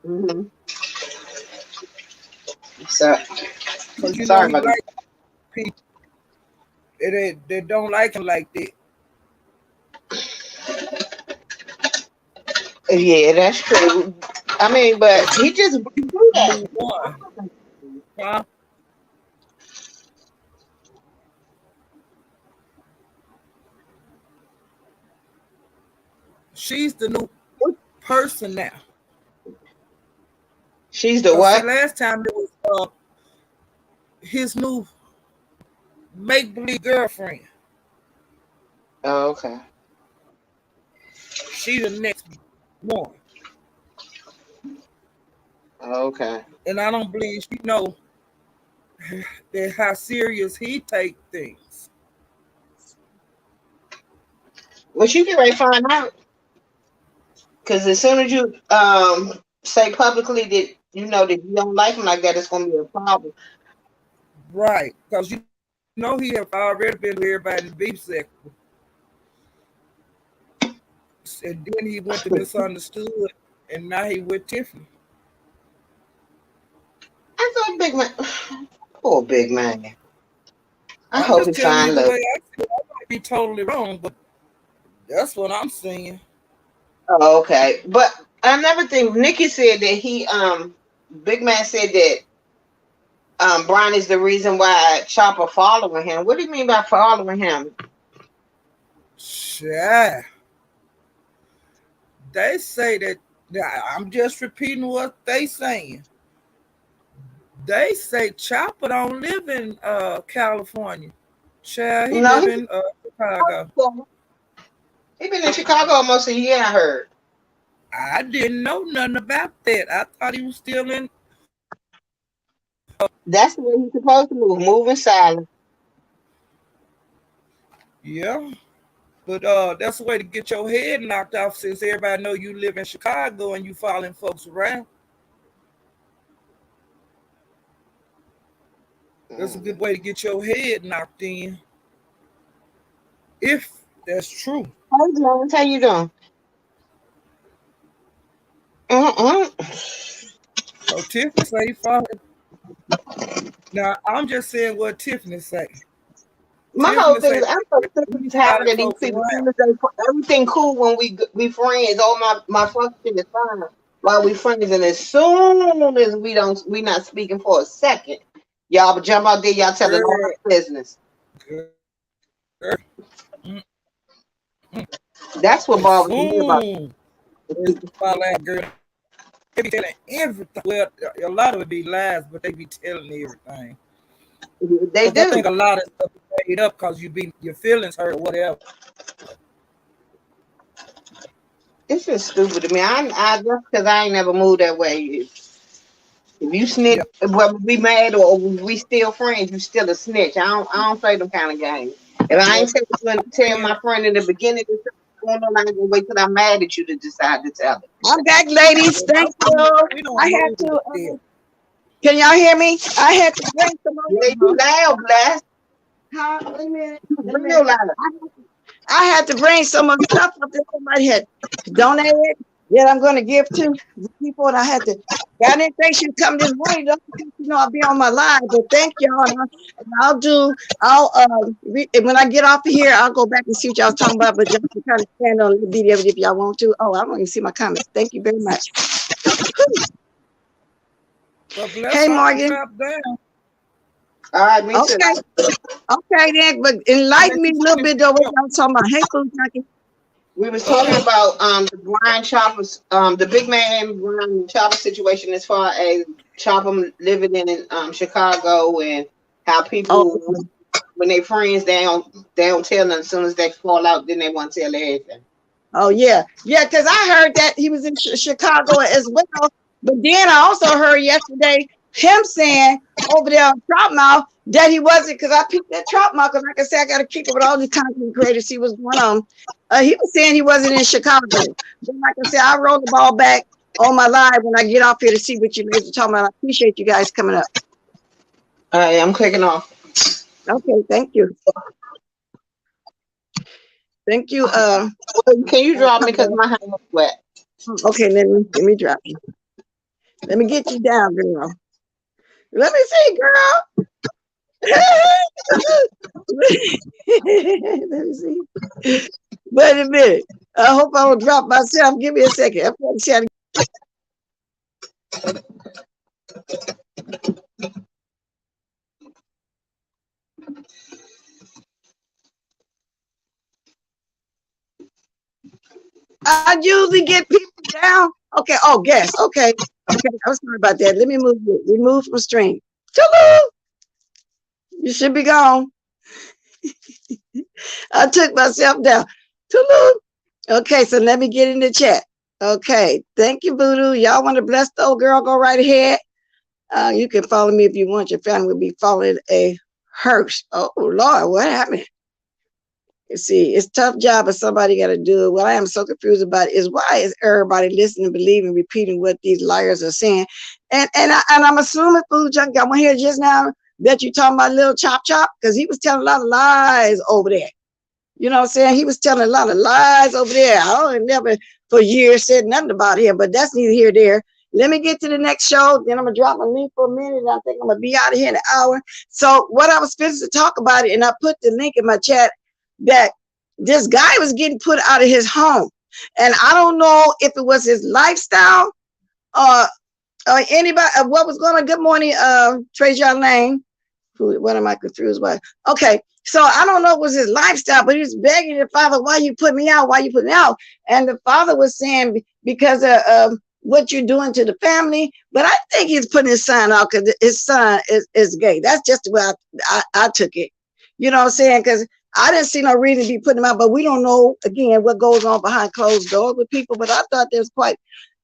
Mm-hmm. So, Because, sorry he about that. likes people. They don't like him like that. Yeah, that's true. I mean, but he just do that. Move on. Huh? She's the new person now. She's the Because, see, what? last time it was his new make-believe girlfriend. Oh, okay. She the next one. Oh, okay. And I don't believe she know that how serious he take things. Well, she get ready to find out. Because as soon as you say publicly that that you don't like him like that, it's gonna be a problem. Right. Because he have already been with everybody in the beef sector. And then he went to misunderstood, and now he with Tiffany. I thought Big Man, poor Big Man. I I'm hope just he telling you find the love. way I see it. I might be totally wrong, but that's what I'm seeing. Oh, okay. But another thing, Nikki said that Big Man said that Brian is the reason why Chopper following him. What do you mean by following him? Yeah. They say that I'm just repeating what they saying. They say Chopper don't live in California. Child, he No, live in Chicago. he been in Chicago almost a year, I heard. I didn't know nothing about that. I thought he was still in. That's the way he's supposed to move, moving silent. Yeah, but that's the way to get your head knocked off since everybody know you live in Chicago and you following folks around. That's a good way to get your head knocked in. If that's true. Hey, James, how you doing? So Tiffany say he following. Now I'm just saying what Tiffany say. My Tiffany whole thing say is, I'm so sick of he's these having following these folks people. around. Everything cool when we friends. All my function is fine while we friends, and as soon as we not speaking for a second, y'all jump out there, y'all telling all Girl, our business. girl, That's what as bothers me about soon as you follow that girl, they be telling everything. Well, a lot of it be lies, but they be telling everything. they Because I think do. a lot of stuff is made up because your feelings hurt or whatever. It's just stupid to me. I just because I ain't never moved that way. If you snitch, Yeah. whether we mad or we still friends, you still a snitch. I don't play them kind of games. If I Well, ain't tell my friend in the beginning this is going on, I ain't gonna wait till I'm mad at you to decide to tell it. I'm back, ladies. Thank you. we I don't had move to. there. Can y'all hear me? I had to bring some Yeah, you more. loud, blast. Huh? Wait a minute. Wait a Real minute. loud. I had to bring some of the stuff up that somebody had donated that I'm going to give to the people, and I had to. I didn't think she'd come this morning, though, because I'll be on my live. But thank y'all, and when I get off of here, I'll go back and see what y'all was talking about. But y'all can kind of stand on the video if y'all want to. Oh, I don't even see my comments. Thank you very much. But bless Hey, her, Morgan. drop down. All right, me too. Okay, then, but enlighten me a little bit though. What y'all talking about? Hey, food junkie. We was talking about the Brian Chopper's the big man Brian Chopper situation as far as Chopper living in Chicago and how people Oh, when they friends they don't tell them as soon as they fall out then they want to tell everything. oh yeah, yeah. Because I heard that he was in Chicago as well. But then I also heard yesterday him saying over there on Trout Mouth that he wasn't. Because I picked that Trout Mouth because, like I said, I got to keep up with all these content creators. See what's going on. He was saying he wasn't in Chicago. But like I said, I roll the ball back on my live when I get off here to see what you guys are talking about. I appreciate you guys coming up. All right, I'm clicking off. Okay, thank you. Thank you. Can you drop me because my hand is wet? Okay, let me drop you. Let me get you down, girl. Let me see, girl. Let me see. Wait a minute. I hope I don't drop myself. Give me a second. I'm trying to see how to... I usually get people down. Okay. Oh, guess. Okay. Okay. I'm sorry about that. Let me move you. Remove from stream. Toodaloo. You should be gone. I took myself down. Toodaloo. Okay, so let me get in the chat. Okay, thank you, Voodoo. Y'all want to bless the old girl? Go right ahead. You can follow me if you want. Your family will be following a hearse. Oh, Lord, what happened? You see, it's a tough job, but somebody got to do it. What I am so confused about is why is everybody listening, believing, repeating what these liars are saying? And I'm assuming, Food Junkie, I went here just now that you talking about little Chop Chop, because he was telling a lot of lies over there. You know what I'm saying? He was telling a lot of lies over there. I never for years said nothing about him, but that's neither here nor there. Let me get to the next show. Then I'm going to drop my link for a minute. And I think I'm going to be out of here in an hour. So what I was supposed to talk about it, and I put the link in my chat, that this guy was getting put out of his home. And I don't know if it was his lifestyle or anybody, what was going on. Good morning, Trajan Lane. What am I confused by? Okay. So I don't know if it was his lifestyle, but he was begging the father, why you put me out? Why you put me out? And the father was saying, because what you're doing to the family, but I think he's putting his son out because his son is gay. That's just the way I took it. You know what I'm saying? Because I didn't see no reason to be putting him out, but we don't know, again, what goes on behind closed doors with people. But I thought that was quite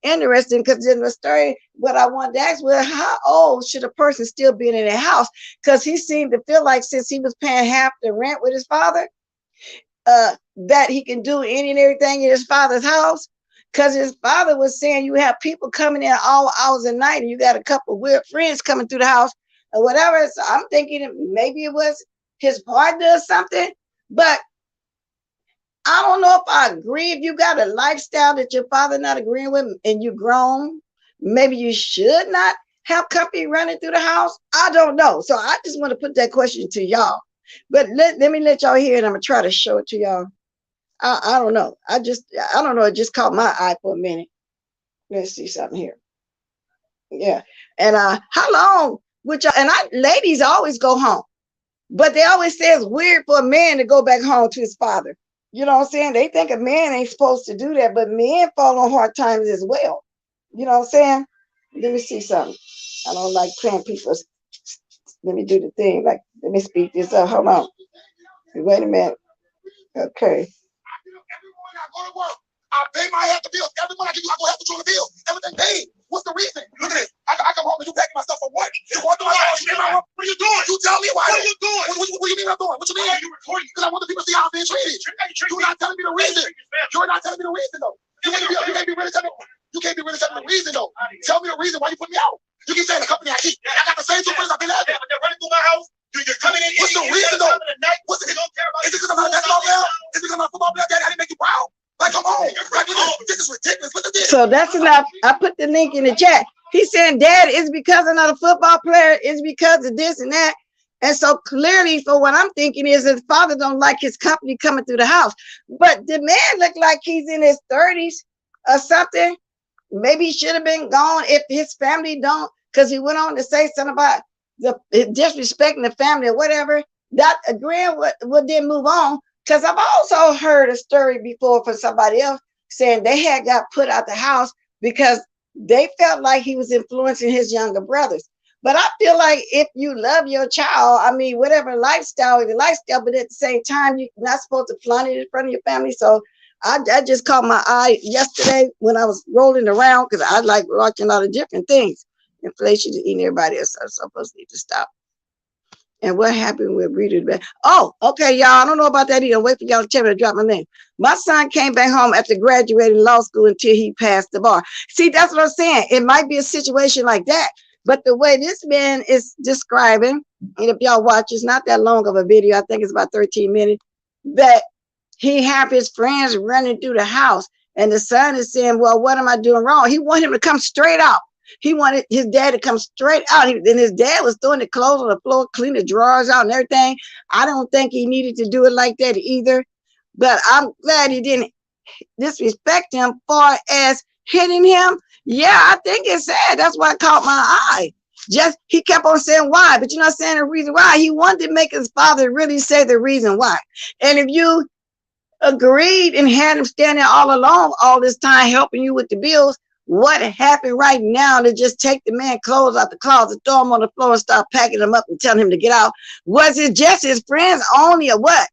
interesting because in the story, what I wanted to ask was, how old should a person still be in their house? Because he seemed to feel like since he was paying half the rent with his father, that he can do any and everything in his father's house. Because his father was saying you have people coming in all hours of the night and you got a couple of weird friends coming through the house or whatever. So I'm thinking maybe it was his partner or something. But I don't know if I agree. If you got a lifestyle that your father not agreeing with and you grown, maybe you should not have company running through the house. I don't know. So I just want to put that question to y'all. But let me let y'all hear it. I'm going to try to show it to y'all. I don't know. I don't know. It just caught my eye for a minute. Let's see something here. Yeah. And how long would y'all, and ladies always go home, but they always say it's weird for a man to go back home to his father. You know what I'm saying? They think a man ain't supposed to do that, but men fall on hard times as well. You know what I'm saying? Let me see something. I don't like playing people's, let me do the thing. Like, let me speed this up. Hold on. Wait a minute. Okay. I go to work. I pay my half the bills. Every month I give you, I go half the the bill. Everything paid. What's the reason? Look at this. I come home and you packing my stuff for what? You going through my house? What are you doing? You tell me why. What are you doing? What do you mean I'm doing? What you mean? You recording? Because I want the people to see how I'm being treated. You're not telling me the reason. You're not telling me the reason though. You can't be really telling me. You can't be really telling me the reason though. Tell me the reason why you put me out. You keep saying the company I keep. I got the same two friends I've been having. But they're running through my house. You're coming in. What's the reason though? What's it? Is it because I'm not a basketball player? Is it because I'm a football player? Daddy, I didn't make you proud. Like, come on. This is ridiculous. Look at this. So that's enough. I put the link in the chat. He's saying, Dad, it's because I'm not a football player. It's because of this and that. And so clearly, for what I'm thinking is his father don't like his company coming through the house. But the man looked like he's in his 30s or something. Maybe he should have been gone if his family don't, because he went on to say something about the disrespecting the family or whatever. Not agreeing would then move on. Because I've also heard a story before from somebody else saying they had got put out the house because they felt like he was influencing his younger brothers. But I feel like if you love your child, I mean, whatever lifestyle is a lifestyle, but at the same time, you're not supposed to flaunt it in front of your family. So I just caught my eye yesterday when I was rolling around because I like watching a lot of different things. Inflation is eating everybody else. So I'm supposed to need to stop. And what happened with Rita? Oh, okay, y'all. I don't know about that either. Wait for y'all to tell me to drop my name. My son came back home after graduating law school until he passed the bar. See, that's what I'm saying. It might be a situation like that. But the way this man is describing, and if y'all watch, it's not that long of a video. I think it's about 13 minutes. That he have his friends running through the house. And the son is saying, well, what am I doing wrong? He wanted him to come straight out. He wanted his dad to come straight out. Then his dad was throwing the clothes on the floor, cleaning the drawers out and everything. I don't think he needed to do it like that either. But I'm glad he didn't disrespect him far as hitting him. Yeah, I think it's sad. That's why I caught my eye. Just he kept on saying why, but you're not saying the reason why. He wanted to make his father really say the reason why. And if you agreed and had him standing all alone all this time helping you with the bills, what happened right now to just take the man clothes out the closet, throw him on the floor and start packing them up and telling him to get out? Was it just his friends only or what?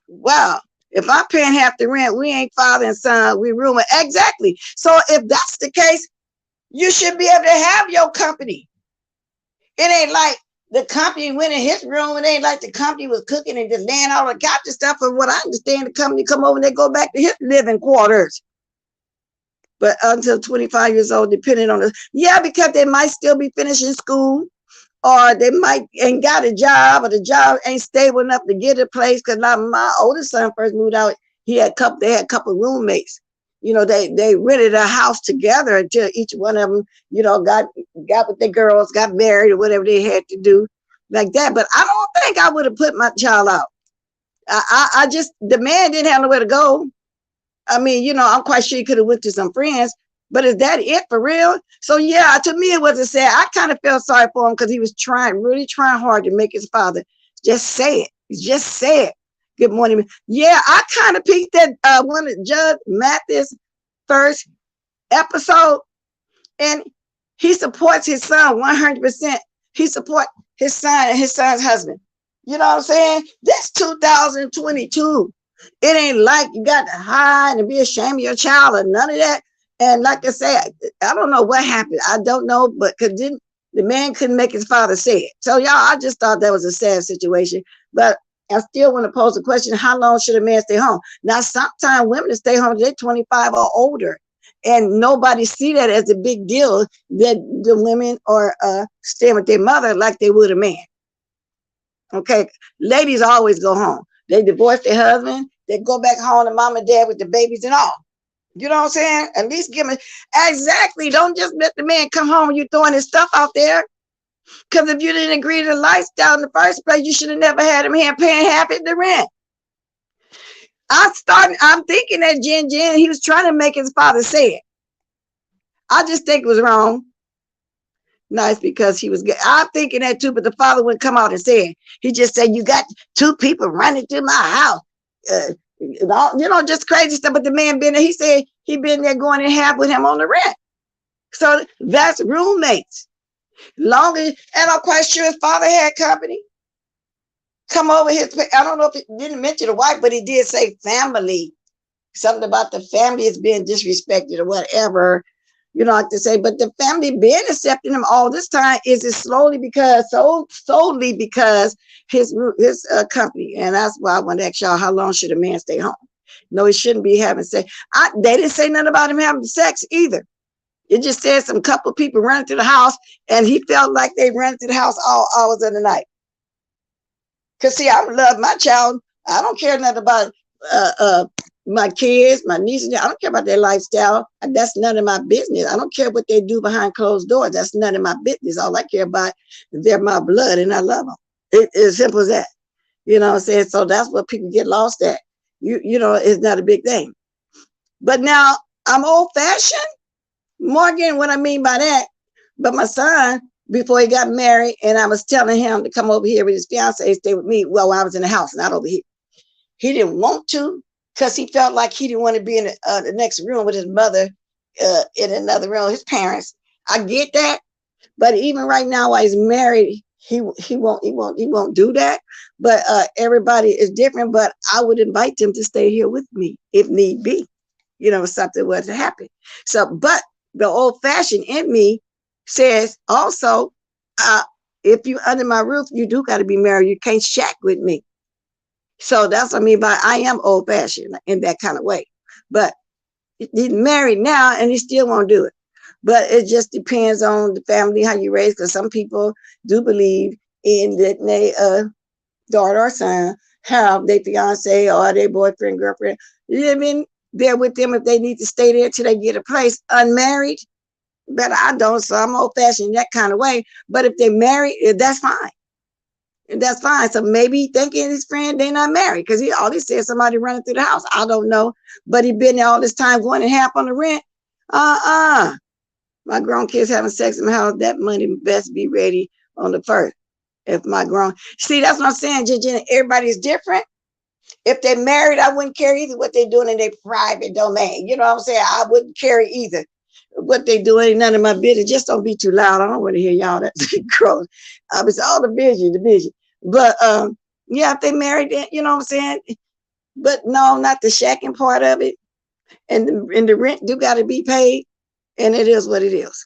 Wow. If I'm paying half the rent, we ain't father and son, we roommate. Exactly. So if that's the case, you should be able to have your company. It ain't like the company went in his room. It ain't like the company was cooking and just laying all the couch and stuff. From what I understand, the company come over and they go back to his living quarters. But until 25 years old, depending on the, yeah, because they might still be finishing school, or they might ain't got a job, or the job ain't stable enough to get a place. Because like my oldest son first moved out, they had a couple roommates. You know, they rented a house together until each one of them, you know, got with their girls, got married or whatever they had to do like that. But I don't think I would have put my child out. I just, the man didn't have nowhere to go. I mean, you know, I'm quite sure he could have went to some friends, but is that it for real? So yeah, to me, it wasn't sad. I kind of felt sorry for him because he was really trying hard to make his father just say it. Just say it. Good morning. Yeah, I kind of peeked at one of Judge Mathis first. episode, and he supports his son 100%. He supports his son and his son's husband. You know what I'm saying? That's 2022. It ain't like you got to hide and be ashamed of your child or none of that. And like I say, I don't know what happened. I don't know, but the man couldn't make his father say it. So y'all, I just thought that was a sad situation. But I still want to pose the question, how long should a man stay home? Now, sometimes women stay home, they're 25 or older. And nobody see that as a big deal that the women are staying with their mother like they would a man. Okay, ladies always go home. They divorce their husband. They go back home to mom and dad with the babies and all. You know what I'm saying? At least give me exactly. Don't just let the man come home and you throwing his stuff out there. Because if you didn't agree to the lifestyle in the first place, you should have never had him here paying half of the rent. I'm thinking that Jen, he was trying to make his father say it. I just think it was wrong. Nice, because he was, I'm thinking that too, but the father wouldn't come out and say it. He just said, you got two people running through my house. Just crazy stuff. But the man been there, he said he been there going in half with him on the rent. So that's roommates. And I'm quite sure his father had company. Come over his, I don't know if it didn't mention the wife, but he did say family. Something about the family is being disrespected or whatever. You know, like to say, but the family been accepting him all this time. Is it solely because his company? And that's why I want to ask y'all, how long should a man stay home? No, he shouldn't be having sex. They didn't say nothing about him having sex either. It just said some couple people running to the house, and he felt like they ran to the house all hours of the night. Cause see, I love my child. I don't care nothing about my kids, my nieces. I don't care about their lifestyle. That's none of my business. I don't care what they do behind closed doors. That's none of my business. All I care about is they're my blood and I love them. It's as simple as that. You know what I'm saying? So that's what people get lost at. You know, it's not a big thing. But now I'm old fashioned. Morgan, what I mean by that, but my son, before he got married, and I was telling him to come over here with his fiance, stay with me. Well, I was in the house, not over here. He didn't want to, because he felt like he didn't want to be in the next room with his mother in another room, his parents. I get that, but even right now, while he's married, he won't do that. But everybody is different. But I would invite them to stay here with me if need be. You know, if something was to happen. So, but the old-fashioned in me says also, if you under my roof, you do got to be married. You can't shack with me. So that's what I mean by I am old-fashioned in that kind of way. But he's married now and he still won't do it. But it just depends on the family, how you raise, because some people do believe in that they daughter or son have their fiance or their boyfriend, girlfriend living there with them if they need to stay there till they get a place unmarried. But I don't, so I'm old-fashioned that kind of way. But if they're married, that's fine. That's fine. So maybe thinking his friend, they're not married because he always said somebody running through the house. I don't know. But he been there all this time going in half on the rent. My grown kids having sex in my house, that money best be ready on the first. If my grown, see, that's what I'm saying, Jen, everybody's different. If they're married, I wouldn't care either what they're doing in their private domain. You know what I'm saying? I wouldn't care either. What they do ain't none of my business. Just don't be too loud. I don't want to hear y'all. That's gross. It's all the vision. But yeah, if they married, you know what I'm saying? But no, not the shacking part of it. And the rent do got to be paid. And it is what it is.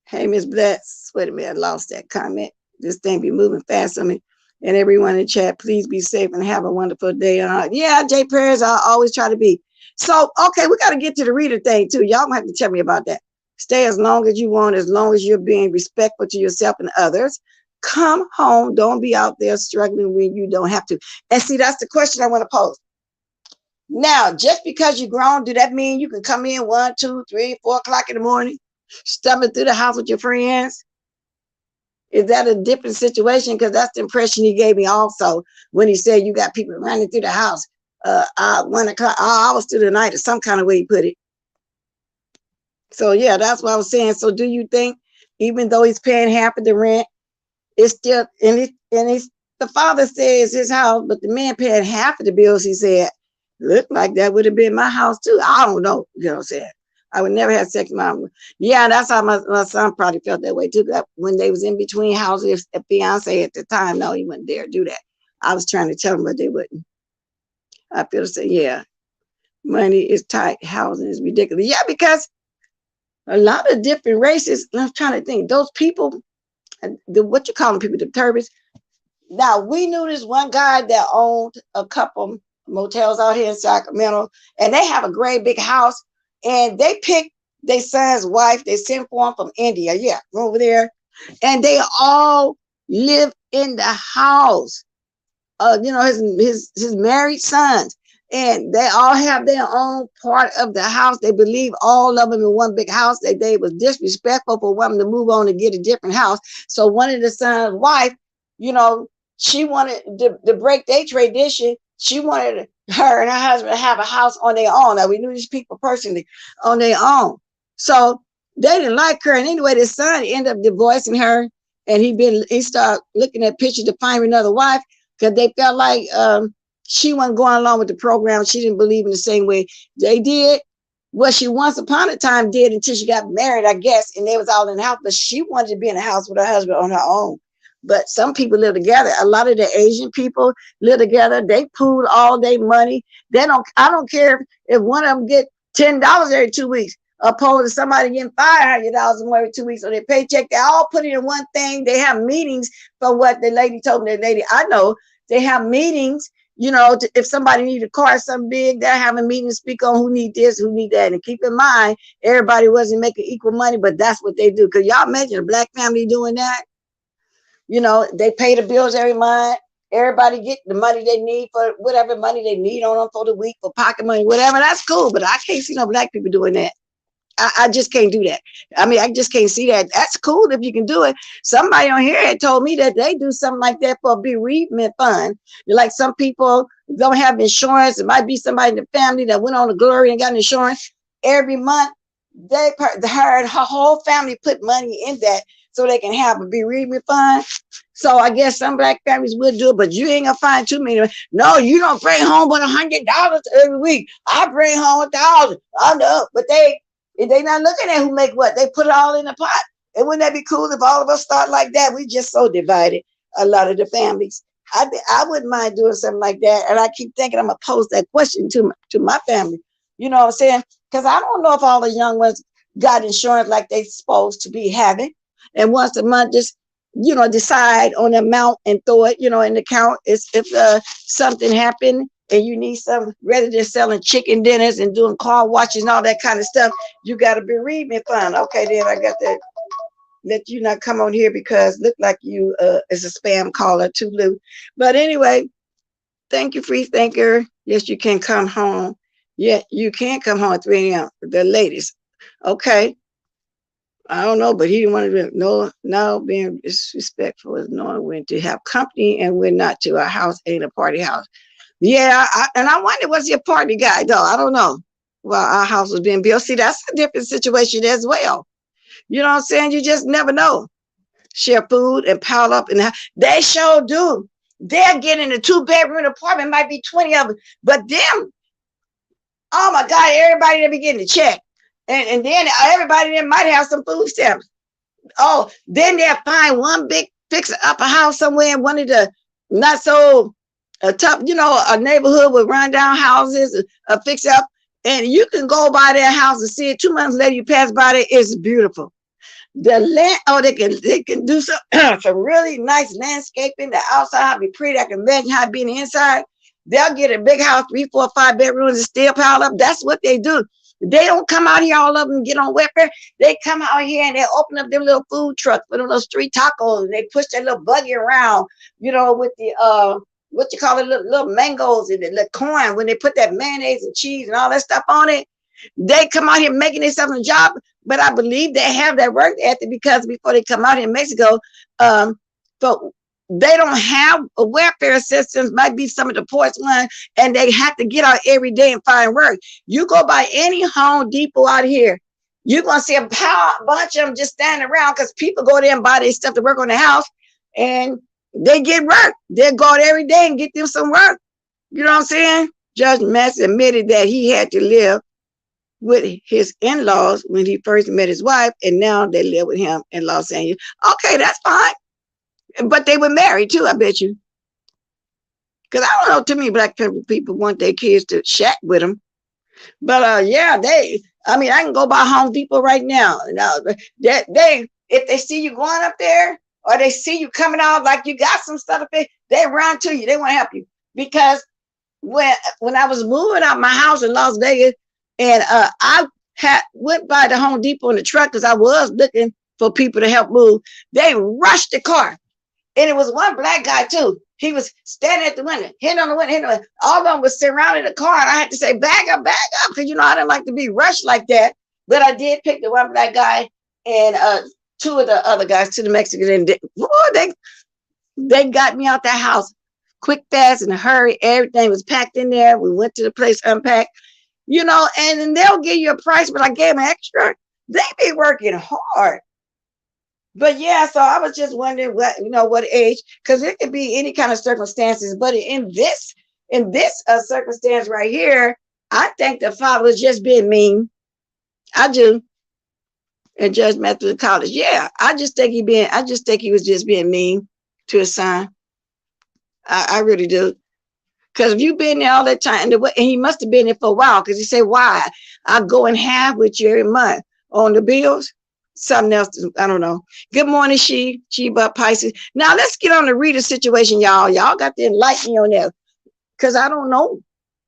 Hey, Miss Bless. Wait a minute, I lost that comment. This thing be moving fast on me. And everyone in chat, please be safe and have a wonderful day. Yeah, Jay Perez, I always try to be. So, okay, we got to get to the reader thing too. Y'all gonna have to tell me about that. Stay as long as you want, as long as you're being respectful to yourself and others. Come home. Don't be out there struggling when you don't have to. And see, that's the question I want to pose. Now, just because you're grown, do that mean you can come in 1, 2, 3, 4 o'clock in the morning, stumbling through the house with your friends? Is that a different situation? Because that's the impression he gave me also when he said you got people running through the house 1 o'clock, all hours through the night, or some kind of way he put it. So yeah, that's what I was saying. So do you think, even though he's paying half of the rent, it's still, and the father says his house, but the man paying half of the bills, he said, look like that would have been my house too. I don't know, you know what I'm saying? I would never have sex with my mom. Yeah, that's how my son probably felt that way too. That when they was in between houses, a fiance at the time, no, he wouldn't dare do that. I was trying to tell them, but they wouldn't. I feel to say, yeah, money is tight, housing is ridiculous. Yeah, because a lot of different races, and I'm trying to think, those people, what you call them people, the turbans. Now, we knew this one guy that owned a couple motels out here in Sacramento, and they have a great big house, and they picked their son's wife. They sent for him from India, yeah, over there, and they all live in the house. His married sons, and they all have their own part of the house. They believe all of them in one big house. They was disrespectful for one to move on and get a different house. So one of the son's wife, she wanted to break their tradition. She wanted her and her husband to have a house on their own. Now, we knew these people personally on their own. So they didn't like her. And anyway, the son ended up divorcing her. And he started looking at pictures to find another wife because they felt like she wasn't going along with the program. She didn't believe in the same way they did. What she once upon a time did until she got married, I guess, and they was all in the house. But she wanted to be in the house with her husband on her own. But some people live together. A lot of the Asian people live together. They pool all their money. I don't care if one of them get $10 every 2 weeks, opposed to somebody getting $500 every 2 weeks on their paycheck. They all put it in one thing. They have meetings for what the lady told me. The lady I know, they have meetings. If somebody needs a car, something big, they're having meetings to speak on who need this, who need that. And keep in mind, everybody wasn't making equal money, but that's what they do. Because y'all imagine a black family doing that. They pay the bills every month. Everybody get the money they need for whatever money they need on them for the week, for pocket money, whatever. That's cool. But I can't see no black people doing that. I just can't do that. I mean, I just can't see that. That's cool if you can do it. Somebody on here had told me that they do something like that for a bereavement fund. Like some people don't have insurance. It might be somebody in the family that went on to Glory and got insurance. Every month, her whole family put money in that so they can have a bereavement fund. So I guess some black families would do it, but you ain't gonna find too many. No, you don't bring home but $100 every week. I bring home $1,000. I know, but they not looking at who make what. They put it all in the pot. And wouldn't that be cool if all of us start like that? We just so divided, a lot of the families. I wouldn't mind doing something like that. And I keep thinking I'm gonna pose that question to my family. You know what I'm saying? Because I don't know if all the young ones got insurance like they supposed to be having. And once a month, just decide on the amount and throw it, in the account. If something happened and you need some, rather than selling chicken dinners and doing car washes and all that kind of stuff, you got a bereavement fund. Okay, then I got to let you not come on here because look like you is a spam caller too, Lou. But anyway, thank you, free thinker. Yes, you can come home. Yeah, you can come home at 3 a.m. The latest. Okay. I don't know, but he didn't want to no being disrespectful is knowing when to have company and when not to. Our house ain't a party house. Yeah, and I wonder, was he a party guy though? I don't know. Well, our house was being built. See, that's a different situation as well. You know what I'm saying? You just never know. Share food and pile up in the house. They sure do. They're getting a 2-bedroom apartment, might be 20 of them, but them, oh my God, everybody that be getting a check. And then everybody there might have some food stamps. Oh, then they'll find one big fixer up a house somewhere in one of the not so tough, a neighborhood with rundown houses, a fix up, and you can go by their house and see it. 2 months later, you pass by it. It's beautiful. The land, they can do some really nice landscaping. The outside will be pretty. I can imagine how it be in the inside. They'll get a big house, 3, 4, 5 bedrooms, and still pile up. That's what they do. They don't come out here, all of them get on welfare. They come out here and they open up their little food trucks for them little street tacos. And they push their little buggy around, with the, what you call it, little mangoes and the little corn. When they put that mayonnaise and cheese and all that stuff on it, they come out here making themselves a job. But I believe they have that work ethic because before they come out here in Mexico, but they don't have a welfare system, might be some of the poorest ones, and they have to get out every day and find work. You go by any Home Depot out here, you're going to see a bunch of them just standing around because people go there and buy their stuff to work on the house, and they get work. They go out every day and get them some work. You know what I'm saying? Judge Mass admitted that he had to live with his in-laws when he first met his wife, and now they live with him in Los Angeles. Okay, that's fine. But they were married too, I bet you. Because I don't know, to me, black people want their kids to shack with them. But yeah, I can go by Home Depot right now. If they see you going up there, or they see you coming out like you got some stuff up there, they run to you. They want to help you. Because when I was moving out my house in Las Vegas, and I went by the Home Depot in the truck because I was looking for people to help move, they rushed the car. And it was one black guy too. He was standing at the window, hitting on the window, all of them was surrounding the car. And I had to say, back up, because I didn't like to be rushed like that. But I did pick the one black guy and two of the other guys, to the Mexicans, and they got me out that house quick, fast, in a hurry. Everything was packed in there. We went to the place, unpacked, and then they'll give you a price, but I gave them extra. They be working hard. But yeah, so I was just wondering what age, because it could be any kind of circumstances. But in this circumstance right here, I think the father was just being mean. I do. And Judge Methodist College, yeah, I just think he was just being mean to his son. I really do. Because if you've been there all that time, and he must have been there for a while, because he said, why? I go in half with you every month on the bills. Something else, I don't know. Good morning, Sheba Pisces. Now let's get on the reader situation, y'all. Y'all got to enlighten me on that, because I don't know.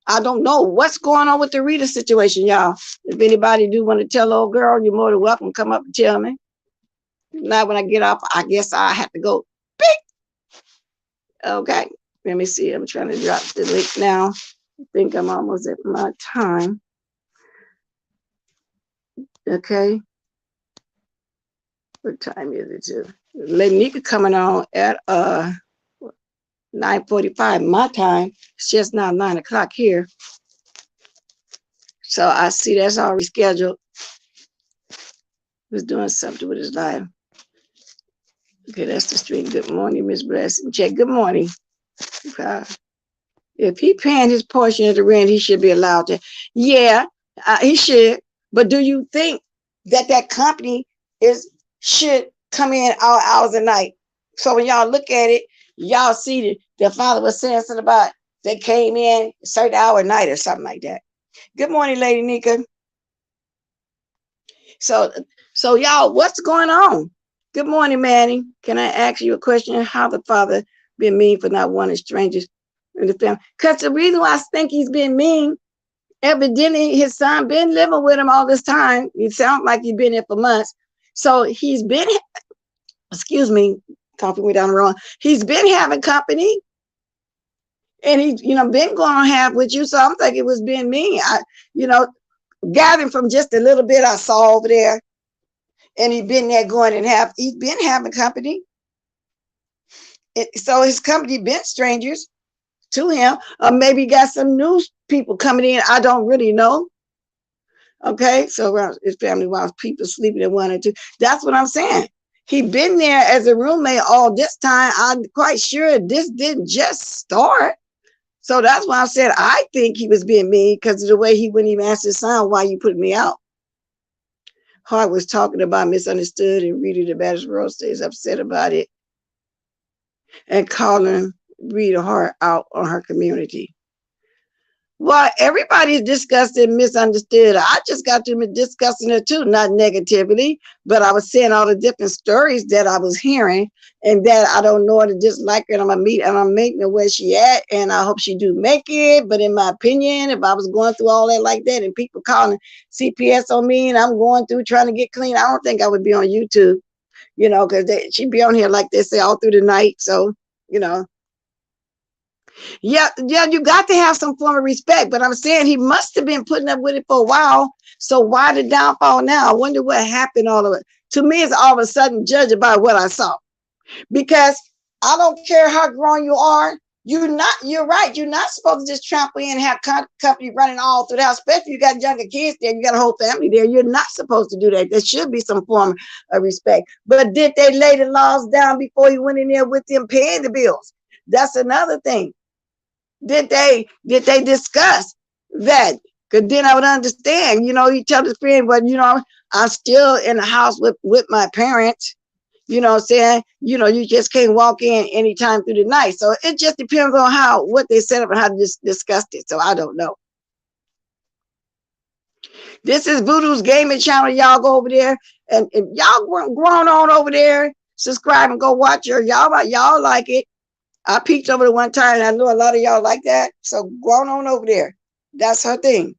I don't know what's going on with the reader situation, y'all. If anybody do want to tell old girl, you're more than welcome to come up and tell me. Now when I get off, I guess I have to go. Beep. Okay, let me see. I'm trying to drop the link now. I think I'm almost at my time. Okay. What time is it too? Lady Nika coming on at 9:45 my time. It's just now 9 o'clock here. So I see that's already scheduled. He's doing something with his life. Okay, that's the stream. Good morning, Miss Blessing. Check. Good morning. If he paying his portion of the rent, he should be allowed to. Yeah, he should. But do you think that company should come in all hours of night? So when y'all look at it, y'all see the father was saying something about they came in a certain hour at night or something like that. Good morning, Lady Nika. So y'all, what's going on? Good morning, Manny. Can I ask you a question? How the father been mean for not wanting strangers in the family? Because the reason why I think he's been mean, evidently his son been living with him all this time. It sounds like he's been there for months. So he's been, excuse me, coffee went down the wrong. He's been having company, and he's, been going on half with you. So I'm thinking it was being mean. Gathering from just a little bit I saw over there, and he's been there he's been having company. So his company been strangers to him, or maybe got some new people coming in. I don't really know. Okay, so his family, while people sleeping at 1 or 2. That's what I'm saying. He been there as a roommate all this time. I'm quite sure this didn't just start. So that's why I said I think he was being mean, because of the way he wouldn't even ask his son, why you put me out. Hart was talking about misunderstood, and Rita the Baptist Rose is upset about it and calling Rita Hart out on her community. Well, everybody's discussing misunderstood. I just got to discussing it too, not negatively, but I was saying all the different stories that I was hearing, and that I don't know her to dislike her, and I'm meeting her where she at, and I hope she do make it. But in my opinion, if I was going through all that like that, and people calling CPS on me, and I'm going through trying to get clean, I don't think I would be on YouTube, because she'd be on here like they say all through the night. So, Yeah, you got to have some form of respect, but I'm saying he must have been putting up with it for a while. So why the downfall now? I wonder what happened, all of it. To me, it's all of a sudden judging by what I saw. Because I don't care how grown you are, you're right. You're not supposed to just trample in and have company running all through the house, especially if you got younger kids there, you got a whole family there. You're not supposed to do that. There should be some form of respect. But did they lay the laws down before he went in there with them paying the bills? That's another thing. Did they discuss that Cause then I would understand, you tell this friend, but I'm still in the house with my parents, you know what I'm saying? You just can't walk in anytime through the night. So it just depends on what they set up and how to discuss it. So I don't know. This is Voodoo's Gaming Channel. Y'all go over there and y'all grown on over there. Subscribe and go watch her. Y'all like it. I peeked over the one time and I know a lot of y'all like that. So grown on over there. That's her thing.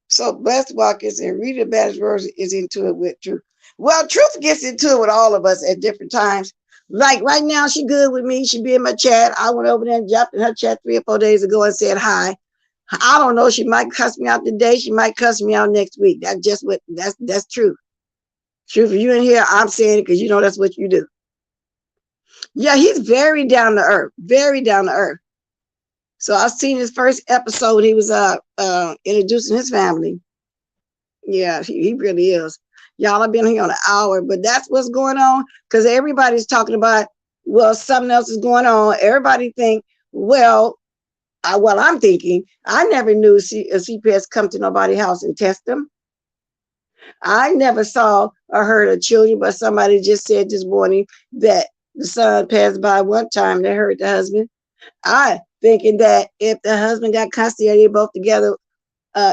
So Blessed Walkers and Rita Baddest Rose is into it with Truth. Well, Truth gets into it with all of us at different times. Like right now, she good with me. She be in my chat. I went over there and jumped in her chat 3 or 4 days ago and said hi. I don't know. She might cuss me out today. She might cuss me out next week. That's true. Truth, if you in here, I'm saying it because that's what you do. Yeah, he's very down to earth. Very down to earth. So I've seen his first episode. He was introducing his family. Yeah, he really is. Y'all have been here on an hour, but that's what's going on because everybody's talking about, well, something else is going on. Everybody think, I'm thinking, I never knew a CPS come to nobody's house and test them. I never saw or heard of children, but somebody just said this morning that the son passed by one time. They heard the husband. I thinking that if the husband got custody, are they both together?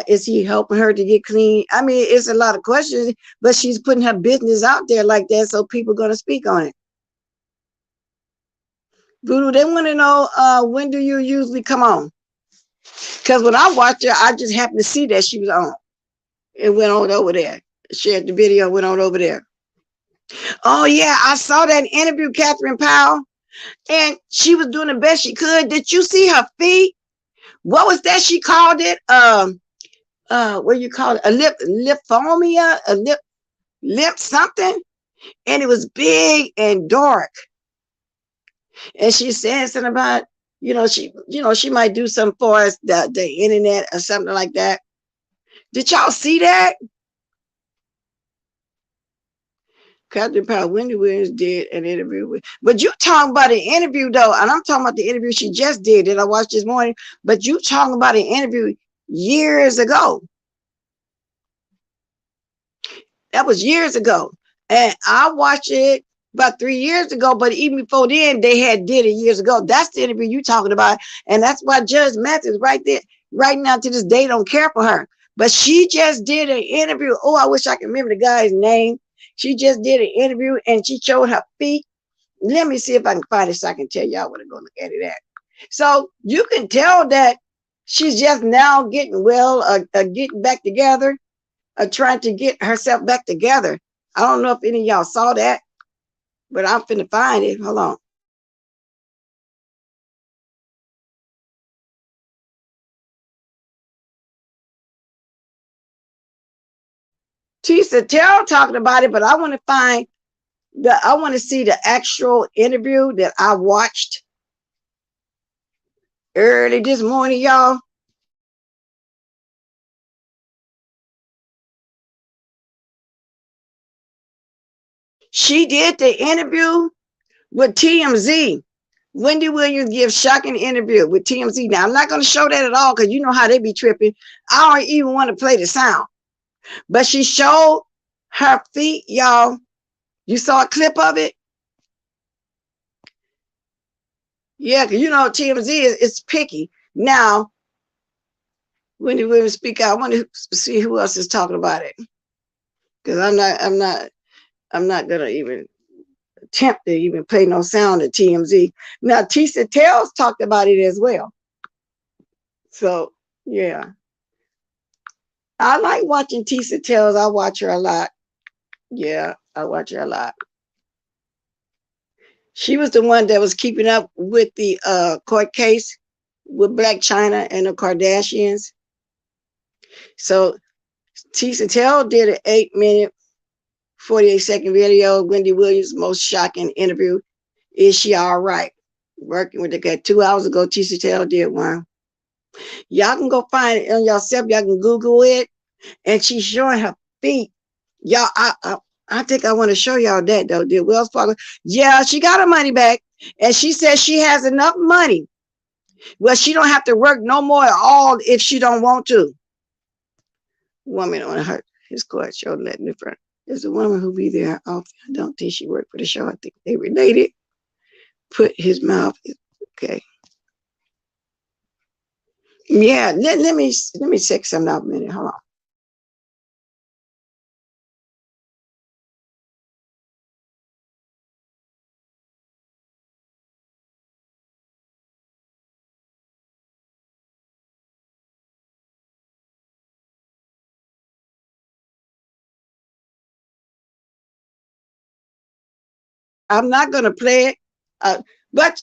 Is he helping her to get clean? I mean, it's a lot of questions, but she's putting her business out there like that, so people are going to speak on it. Voodoo, they want to know when do you usually come on? Because when I watched her, I just happened to see that she was on. It went on over there. Shared the video, went on over there. Oh, yeah, I saw that interview, Catherine Powell, and she was doing the best she could. Did you see her feet? What was that she called it? What you call it? A lipphomia, a lip something, and it was big and dark. And she said something about, she might do something for us, the internet or something like that. Did y'all see that? Catherine Powell, Wendy Williams did an interview with, but you talking about an interview though, and I'm talking about the interview she just did that I watched this morning, but you talking about an interview years ago. That was years ago. And I watched it about 3 years ago, but even before then, they had did it years ago. That's the interview you talking about. And that's why Judge Matthews right there, right now to this day, don't care for her. But she just did an interview. Oh, I wish I could remember the guy's name. She just did an interview and she showed her feet. Let me see if I can find it so I can tell y'all what to go look at it at. So you can tell that she's just now getting well, getting back together, trying to get herself back together. I don't know if any of y'all saw that, but I'm finna find it. Hold on. Tisa Terrell talking about it, but I want to see the actual interview that I watched early this morning, y'all. She did the interview with TMZ. Wendy Williams gives shocking interview with TMZ. Now, I'm not going to show that at all because you know how they be tripping. I don't even want to play the sound. But she showed her feet, y'all. You saw a clip of it? Yeah, because TMZ is picky. Now, Wendy Williams speak out. I want to see who else is talking about it. Because I'm not gonna even attempt to even play no sound at TMZ. Now, Tisa Tells talked about it as well. So, yeah. I like watching Tisa Tells. I watch her a lot. Yeah, I watch her a lot. She was the one that was keeping up with the court case with Black China and the Kardashians. So Tisa Tells did an 8-minute, 48-second video. Wendy Williams' most shocking interview. Is she all right? Working with the guy 2 hours ago. Tisa Tells did one. Y'all can go find it on yourself. Y'all can Google it. And she's showing her feet. Y'all, I think I want to show y'all that though. Did Wells Fargo? Yeah, she got her money back. And she says she has enough money Well, she don't have to work no more at all if she don't want to. Woman on his court show letting the front. There's a woman who be there often. I don't think she worked for the show. I think they related. Put his mouth. Okay. Yeah, let me check something out a minute. Hold on. I'm not gonna play it, but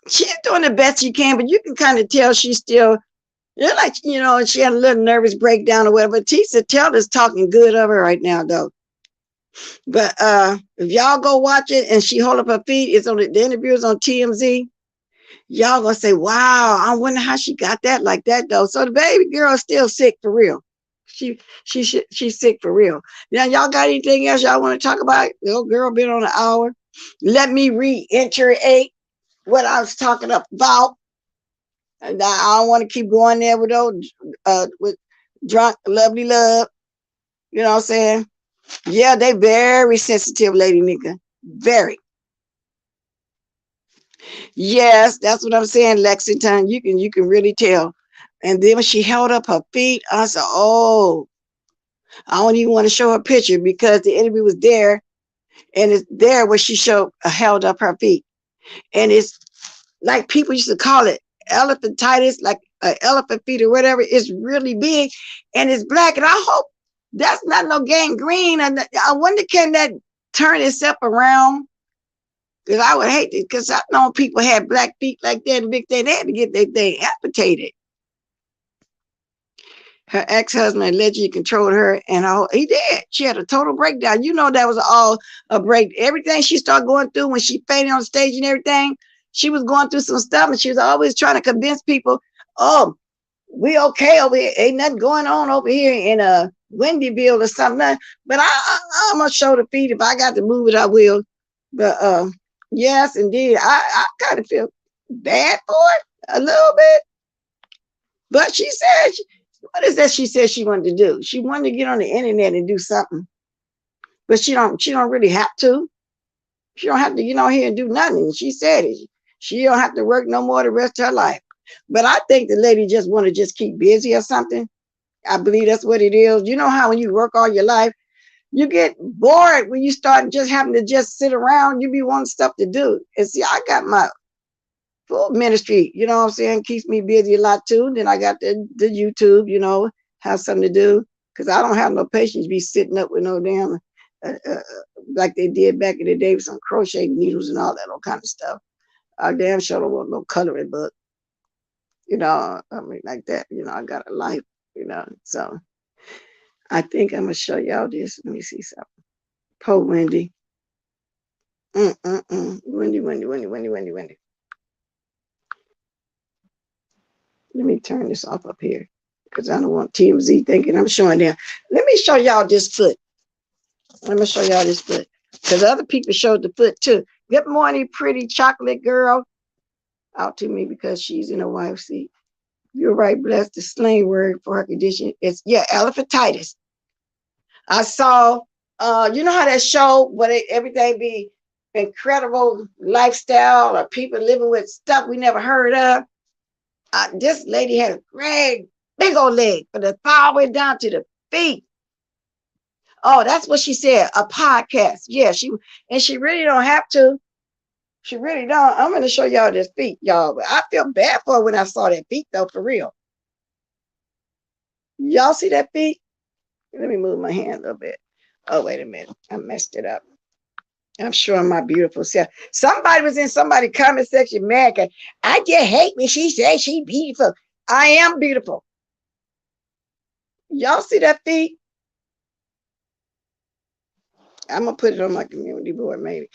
she's doing the best she can. But you can kind of tell she's still, you're like, she had a little nervous breakdown or whatever. Tisa Taylor's talking good of her right now, though. But if y'all go watch it and she hold up her feet, it's on the interviews on TMZ. Y'all gonna say, "Wow, I wonder how she got that like that, though." So the baby girl is still sick for real. She's sick for real. Now y'all got anything else y'all want to talk about? Little girl been on an hour. Let me reiterate what I was talking about. And I don't want to keep going there with those with drunk lovely love. You know what I'm saying? Yeah, they very sensitive, Lady Nika. Very. Yes, that's what I'm saying, Lexington. You can really tell. And then when she held up her feet, I said, "Oh, I don't even want to show her picture because the interview was there, and it's there where she held up her feet, and it's like people used to call it elephantitis, like elephant feet or whatever. It's really big, and it's black. And I hope that's not no gangrene. And I wonder, can that turn itself around? Because I would hate it, because I know people had black feet like that, and big thing, they had to get their thing amputated. Her ex-husband allegedly controlled her, and he did. She had a total breakdown. That was all a break. Everything she started going through when she fainted on stage and everything, she was going through some stuff, and she was always trying to convince people, "Oh, we okay over here. Ain't nothing going on over here in Wendyville or something." But I'm gonna show the feet. If I got to move it, I will. But yes, indeed, I kind of feel bad for it a little bit. But she said, what is that she said she wanted to do? She wanted to get on the internet and do something. But she don't really have to. She don't have to get on here and do nothing. She said it. She don't have to work no more the rest of her life. But I think the lady just want to just keep busy or something. I believe that's what it is. You know how when you work all your life, you get bored when you start just having to just sit around. You be wanting stuff to do. And see, I got my full ministry, you know what I'm saying, keeps me busy a lot too. Then I got the YouTube, have something to do, because I don't have no patience to be sitting up with no damn like they did back in the day with some crochet needles and all that old kind of stuff. I damn sure don't want no coloring book, I mean, like that. I got a life, so I think I'm gonna show y'all this. Let me see something. Poor Wendy. Wendy. Let me turn this off up here, because I don't want TMZ thinking I'm showing them. Let me show y'all this foot. Let me show y'all this foot, because other people showed the foot too. Good morning, pretty chocolate girl. Out to me because she's in a wife's seat. You're right, bless the slang word for her condition. It's, elephantitis. I saw, you know how that show where everything be incredible lifestyle or people living with stuff we never heard of. This lady had a great big old leg from the thigh all the way down to the feet. Oh, that's what she said, a podcast. Yeah, she really don't have to. She really don't. I'm going to show y'all this feet, y'all. But I feel bad for her when I saw that feet, though, for real. Y'all see that feet? Let me move my hand a little bit. Oh, wait a minute. I messed it up. I'm showing my beautiful self. Somebody was in somebody's comment section mad. I just hate when she says she's beautiful. I am beautiful. Y'all see that feet? I'm going to put it on my community board, maybe.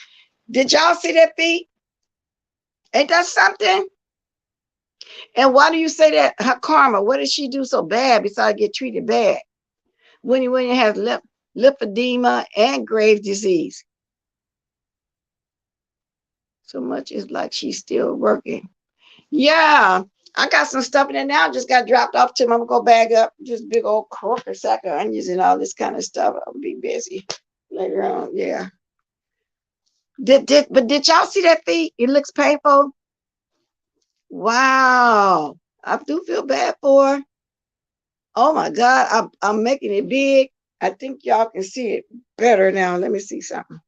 Did y'all see that feet? Ain't that something? And why do you say that? Her karma, what did she do so bad besides get treated bad? When you have lymphedema and Graves' disease. So much is like she's still working. Yeah, I got some stuff in there now. Just got dropped off to him. I'm gonna go bag up just big old corker sack of onions and all this kind of stuff. I'll be busy later on. Yeah. But did y'all see that feet? It looks painful. Wow. I do feel bad for her. Oh my God. I'm making it big. I think y'all can see it better now. Let me see something.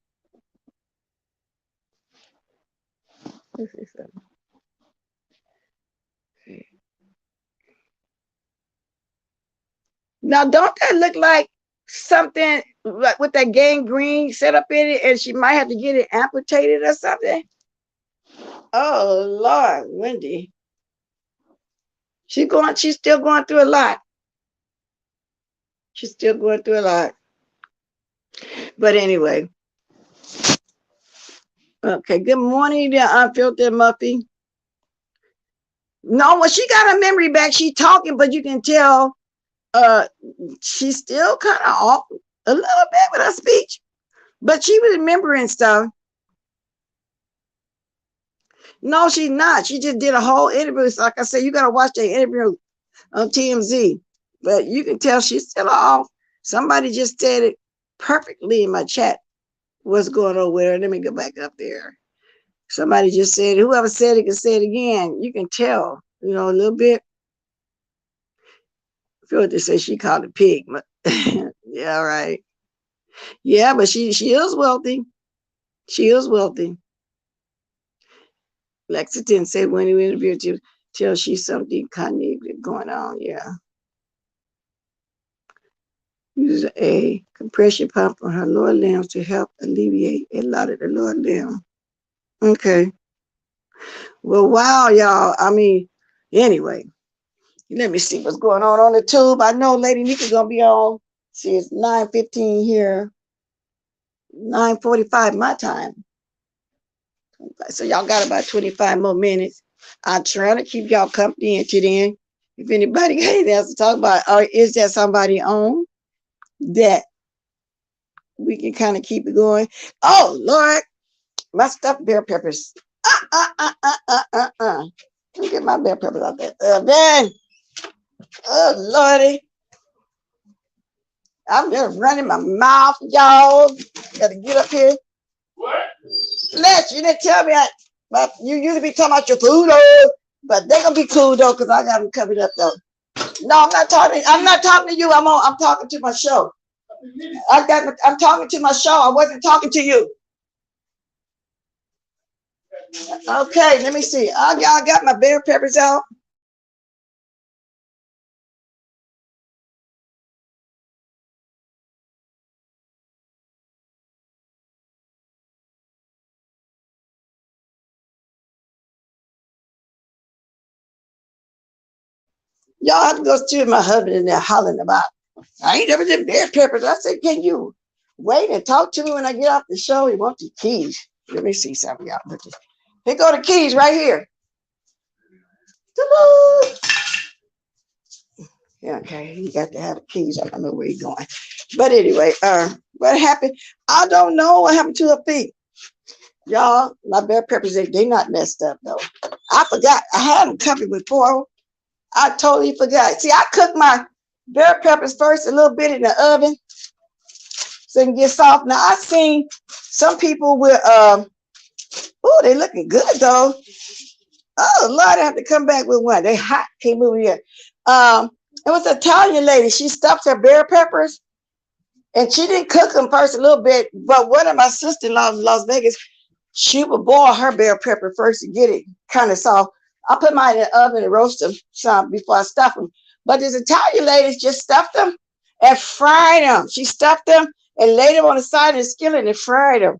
Let's see something. Now, don't that look like something like with that gangrene set up in it, and she might have to get it amputated or something? Oh Lord, Wendy. She's still going through a lot. She's still going through a lot. But anyway. Okay, good morning, the unfiltered Muffy. No, when she got her memory back, she talking, but you can tell she's still kind of off a little bit with her speech. But she was remembering stuff. No, she's not. She just did a whole interview. So like I said, you got to watch that interview on TMZ. But you can tell she's still off. Somebody just said it perfectly in my chat. What's going on with her? Let me go back up there. Somebody just said, whoever said it can say it again. You can tell, a little bit. I feel what they say she called it pig. But yeah, right. Yeah, but she is wealthy. She is wealthy. Lexington said when he interviewed you, tell she's something kind of going on. Yeah. Use a compression pump on her lower limbs to help alleviate a lot of the lower limb. Okay. Well, wow, y'all. I mean, anyway, let me see what's going on the tube. I know Lady Nika's gonna be on. See, it's 9:15 here, 9:45 my time. So y'all got about 25 more minutes. I'm trying to keep y'all company until then. If anybody got anything else to talk about, or is there somebody on that we can kind of keep it going? Oh Lord, my stuffed bell peppers. Let me get my bell peppers out there. Then, oh Lordy, I'm just running my mouth, y'all. Gotta get up here. What? Les, you didn't tell me but you usually be talking about your food, though. But they gonna be cool though, because I got them covered up though. No, I'm not talking to you. I'm talking to my show. I'm talking to my show. I wasn't talking to you. Okay, let me see. Y'all got my bell peppers out. Y'all have to go to my husband in there hollering about, I ain't never did bell peppers. I said, can you wait and talk to me when I get off the show? He wants the keys. Let me see something, y'all. Here go the keys right here. Yeah, okay, you got to have the keys. I don't know where he's going. But anyway, what happened? I don't know what happened to her feet. Y'all, my bell peppers, they not messed up though. I forgot. I had them covered before. I totally forgot. See, I cooked my bell peppers first a little bit in the oven so they can get soft. Now I seen some people with oh, they looking good though. Oh Lord, I have to come back with one. They hot. Can't move here. It was an Italian lady. She stuffed her bell peppers and she didn't cook them first a little bit. But one of my sister-in-laws in Las Vegas, she would boil her bell pepper first to get it kind of soft. I put mine in the oven and roast them some before I stuff them. But this Italian lady just stuffed them and fried them. She stuffed them and laid them on the side of the skillet and fried them.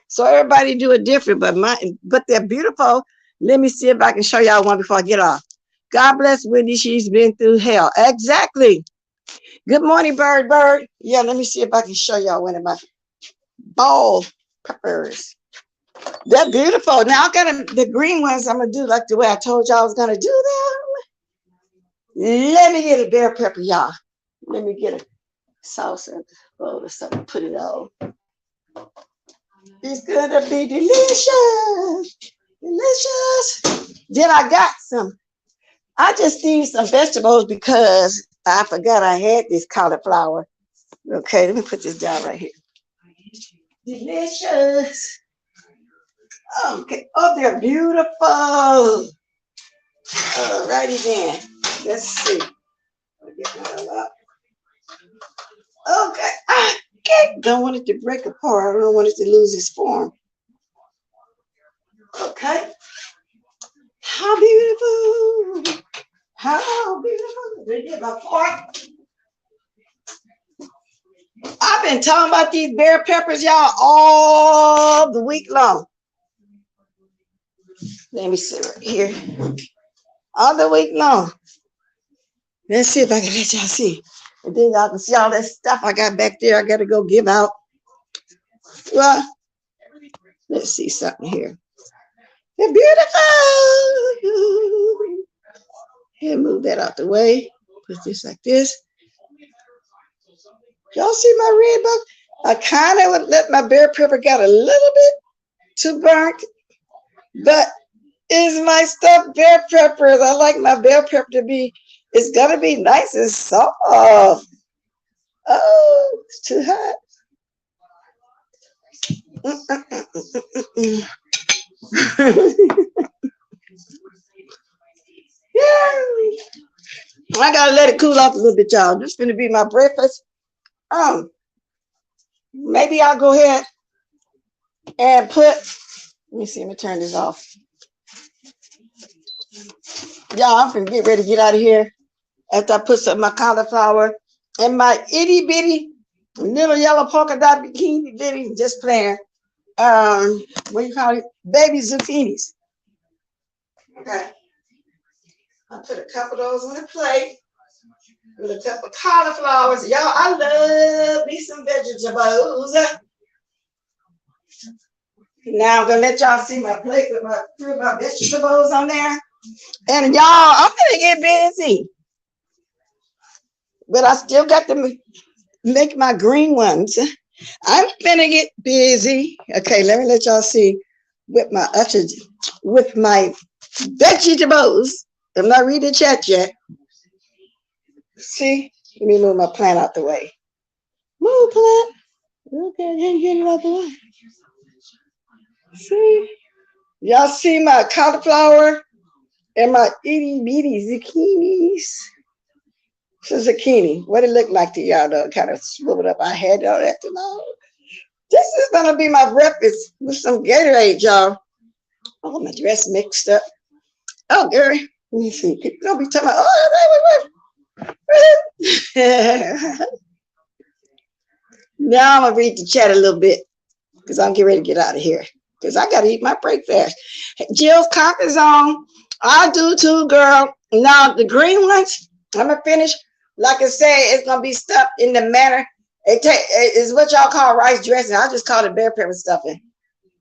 So everybody do it different, but they're beautiful. Let me see if I can show y'all one before I get off. God bless Wendy. She's been through hell. Exactly. Good morning, bird. Yeah, let me see if I can show y'all one of my ball peppers. They're beautiful. Now I got the green ones. I'm gonna do like the way I told y'all I was gonna do them. Let me get a bell pepper, y'all. Let me get a salsa bowl or something. Put it on. It's gonna be delicious. Delicious. Then I got some I just need some vegetables because I forgot I had this cauliflower. Okay, let me put this down right here. Delicious. Okay. Oh, they're beautiful. Alrighty then. Let's see. Okay. Don't want it to break apart. I don't want it to lose its form. Okay. How beautiful. How beautiful. They get my fork. I've been talking about these bell peppers, y'all, all the week long. Let me see right here. All the week long. Let's see if I can let y'all see. And then y'all can see all that stuff I got back there. I got to go give out. Well, let's see something here. They're beautiful. Here, move that out the way. Put this like this. Y'all see my red box? I kind of would let my bell pepper get a little bit too burnt, but it's my stuffed bell peppers. I like my bell pepper to be, it's gonna be nice and soft. Oh, it's too hot. Yeah. I gotta let it cool off a little bit, y'all. This is gonna be my breakfast. Maybe I'll go ahead and put, let me see, let me turn this off. Y'all, I'm gonna get ready to get out of here after I put some of my cauliflower and my itty bitty little yellow polka dot bikini bitty, just playing. What do you call it? Baby zucchinis. Okay. I put a couple of those on the plate with a couple of cauliflowers. Y'all, I love me some vegetables. Now I'm gonna let y'all see my plate with my vegetables on there. And y'all, I'm gonna get busy. But I still got to make my green ones. I'm gonna get busy. Okay, let me let y'all see with my vegetables. I'm not reading the chat yet. See, let me move my plant out the way. Move plant. Okay, get it out the way. See, y'all see my cauliflower and my itty bitty zucchinis. It's a zucchini. What it look like to y'all though? Kind of swiveled up. I had all that to know. This is gonna be my breakfast with some Gatorade, y'all. Oh, my dress mixed up. Oh, girl. Let me see. People don't be talking about, wait. Now I'm gonna read the chat a little bit because I'm getting ready to get out of here because I gotta eat my breakfast. Jill's comfort zone. I do too, girl. Now the green ones, I'm gonna finish. Like I said, it's gonna be stuffed in the manner. It's what y'all call rice dressing. I just call it bell pepper stuffing.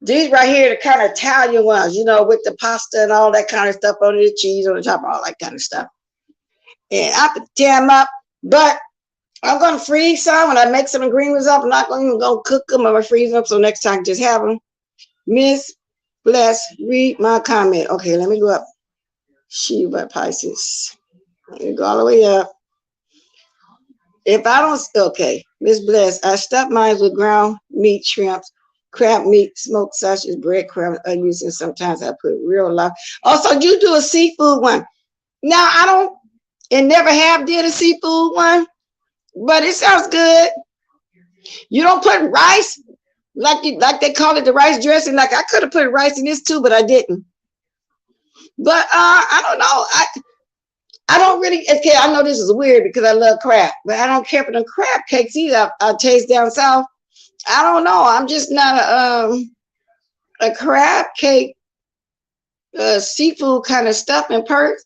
These right here, the kind of Italian ones, you know, with the pasta and all that kind of stuff on the cheese on the top, all that kind of stuff. And I could tear them up, but I'm gonna freeze some. When I make some green ones up, I'm not gonna even go cook them. I'm gonna freeze them up so next time just have them. Miss Bless, read my comment. Okay, let me go up. Shiva Pisces. Let me go all the way up. If I don't, okay, Miss Bless, I stuffed mine with ground meat, shrimps, crab meat, smoked sausage, breadcrumbs, onions, and sometimes I put real life. Also, you do a seafood one. Now, I don't, and never have did a seafood one, but it sounds good. You don't put rice, like they call it the rice dressing. Like I could have put rice in this too, but I didn't. But I don't know. I don't really, okay, I know this is weird because I love crab, but I don't care for the crab cakes either. I taste down south. I don't know. I'm just not a crab cake, seafood kind of stuff in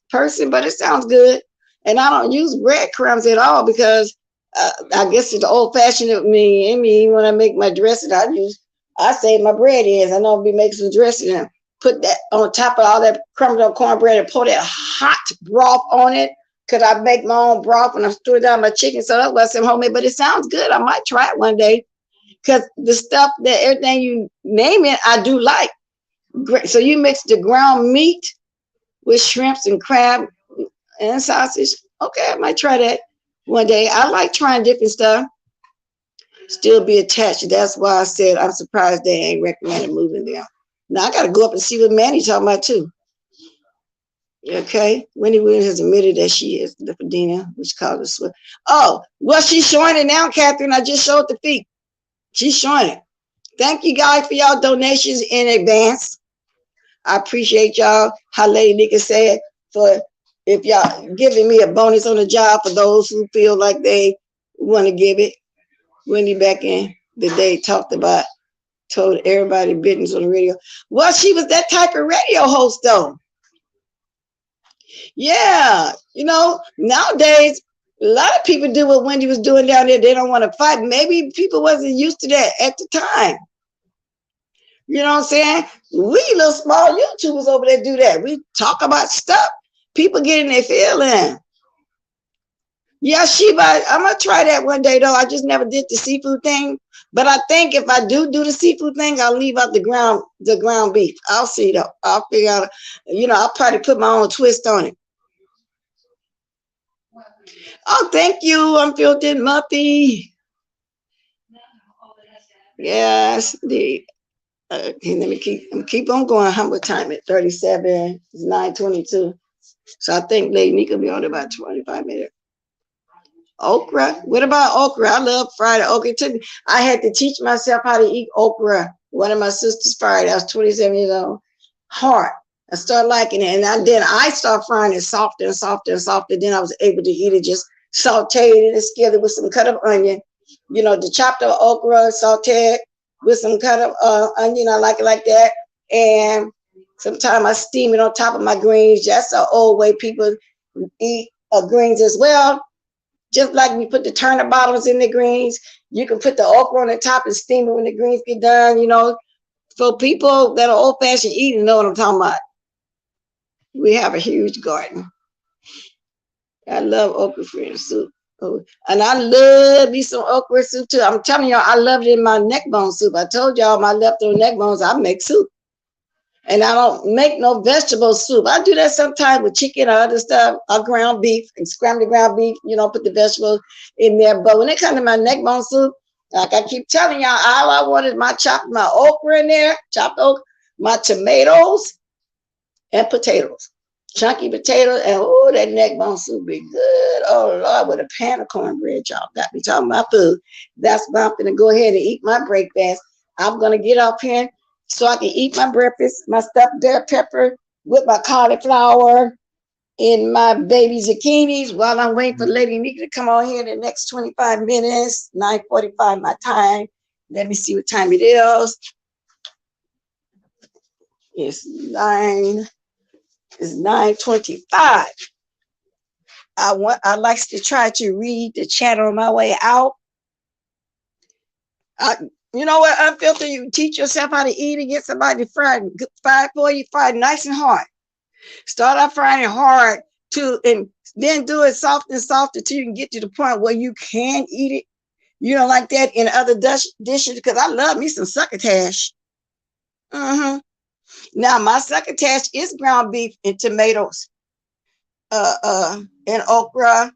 person, but it sounds good. And I don't use breadcrumbs at all because I guess it's the old fashioned with me. When I make my dressing, I save my bread is. I know I'll be making some dressing and put that on top of all that crumbled up cornbread and pour that hot broth on it. Cause I make my own broth and I stir down my chicken. So that's why I said homemade, but it sounds good. I might try it one day. Cause the stuff that everything you name it, I do like. Great. So you mix the ground meat with shrimps and crab. and sausage. Okay, I might try that one day. I like trying different stuff. Still be attached. That's why I said I'm surprised they ain't recommended moving there. Now I got to go up and see what Manny talking about too. Okay, Wendy Williams has admitted that she is lymphedema, which causes sweat. Oh, well, she's showing it now, Catherine. I just showed the feet. She's showing it. Thank you guys for y'all donations in advance. I appreciate y'all. How Lady Nika said, for if y'all giving me a bonus on the job for those who feel like they want to give it. Wendy back in the day told everybody business on the radio. Well, she was that type of radio host though. Yeah, nowadays a lot of people do what Wendy was doing down there. They don't want to fight. Maybe people wasn't used to that at the time. You know what I'm saying? We little small YouTubers over there do that. We talk about stuff. People get in their feeling. Yeah, Sheba, I'm going to try that one day, though. I just never did the seafood thing. But I think if I do the seafood thing, I'll leave out the ground beef. I'll see, though. I'll figure out, I'll probably put my own twist on it. Oh, thank you. I'm Filtered Muffy. Yes, indeed. Okay, let me keep on going. How much time at 37? It's 9:22. So I think Lady Nika will be on about 25 minutes. Okra. What about okra? I love fried okra. I had to teach myself how to eat okra. One of my sisters fried it. I was 27 years old. Hard. I started liking it. And then I started frying it softer and softer and softer. Then I was able to eat it just sauteed it and skilled it with some cut of onion. The chopped up okra, sauteed with some cut of onion. I like it like that. And sometimes I steam it on top of my greens. That's the old way people eat greens as well. Just like we put the turnip bottles in the greens, you can put the okra on the top and steam it when the greens get done. For people that are old-fashioned eating, know what I'm talking about. We have a huge garden. I love okra fritter soup. Oh, and I love me some okra soup too. I'm telling y'all, I love it in my neck bone soup. I told y'all my leftover neck bones, I make soup. And I don't make no vegetable soup. I do that sometimes with chicken or other stuff, or ground beef, and scrambled ground beef, put the vegetables in there. But when it comes to my neck bone soup, like I keep telling y'all, all I want is my okra in there, chopped okra, my tomatoes, and potatoes. Chunky potatoes, and that neck bone soup be good. Oh, Lord, with a pan of cornbread, y'all got me talking about food. That's why I'm going to go ahead and eat my breakfast. I'm going to get up here so I can eat my breakfast, my stuffed bell pepper with my cauliflower and my baby zucchinis while I'm waiting for Lady Nika to come on here in the next 25 minutes, 9:45 my time. Let me see what time it is. It's 9:25. I like to try to read the chat on my way out. You know what, Unfiltered, you teach yourself how to eat and get somebody to fry for you, fry nice and hard. Start off frying it hard and then do it soft and soft until you can get to the point where you can eat it, like that in other dishes, because I love me some succotash. Now, my succotash is ground beef and tomatoes and okra.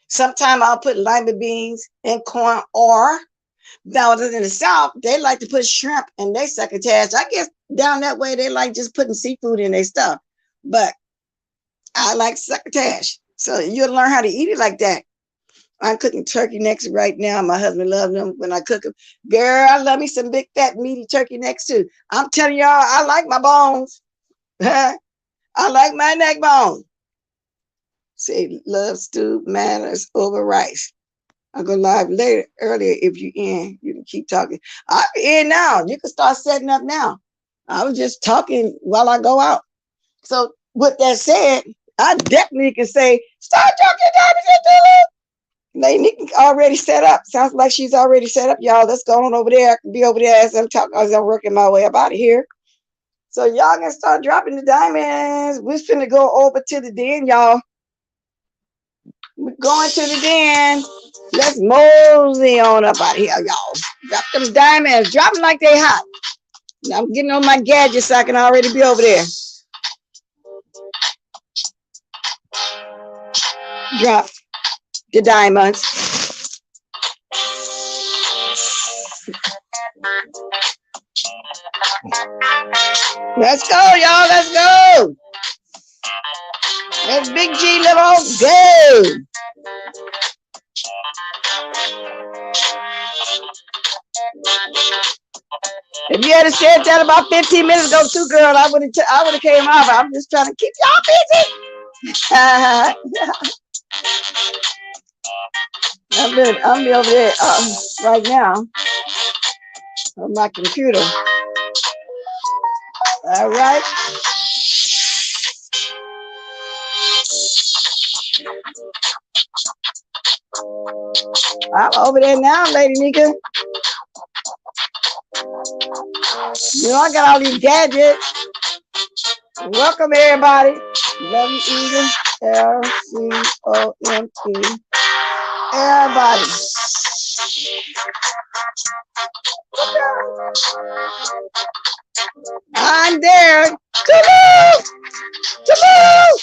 Sometimes I'll put lima beans and corn, or now in the South, they like to put shrimp in their succotash. I guess down that way, they like just putting seafood in their stuff. But I like succotash. So you'll learn how to eat it like that. I'm cooking turkey necks right now. My husband loves them when I cook them. Girl, I love me some big, fat, meaty turkey necks too. I'm telling y'all, I like my bones. I like my neck bone. Say, love stew matters over rice. I'll go live earlier if you're in. You can keep talking. I'm in now. You can start setting up now. I was just talking while I go out. So with that said, I definitely can say, start talking, Lady Nika already set up. Sounds like she's already set up, y'all. Let's go on over there. I can be over there as I'm talking, as I'm working my way up out of here. So y'all can start dropping the diamonds. We're finna go over to the den, y'all. We're going to the den. Let's mosey on up out of here, y'all. Drop them diamonds. Drop them like they hot. I'm getting on my gadgets so I can already be over there. drop the diamonds. Let's go, y'all. Let's go. Let's Big G little go. If you had said that about 15 minutes ago, too, girl, I would have came off. I'm just trying to keep y'all busy. I'm be over there right now on my computer. All right. I'm over there now, Lady Nika. You know, I got all these gadgets. Welcome, everybody. Love you, Eden. LCOME. Everybody. I'm there. Come on!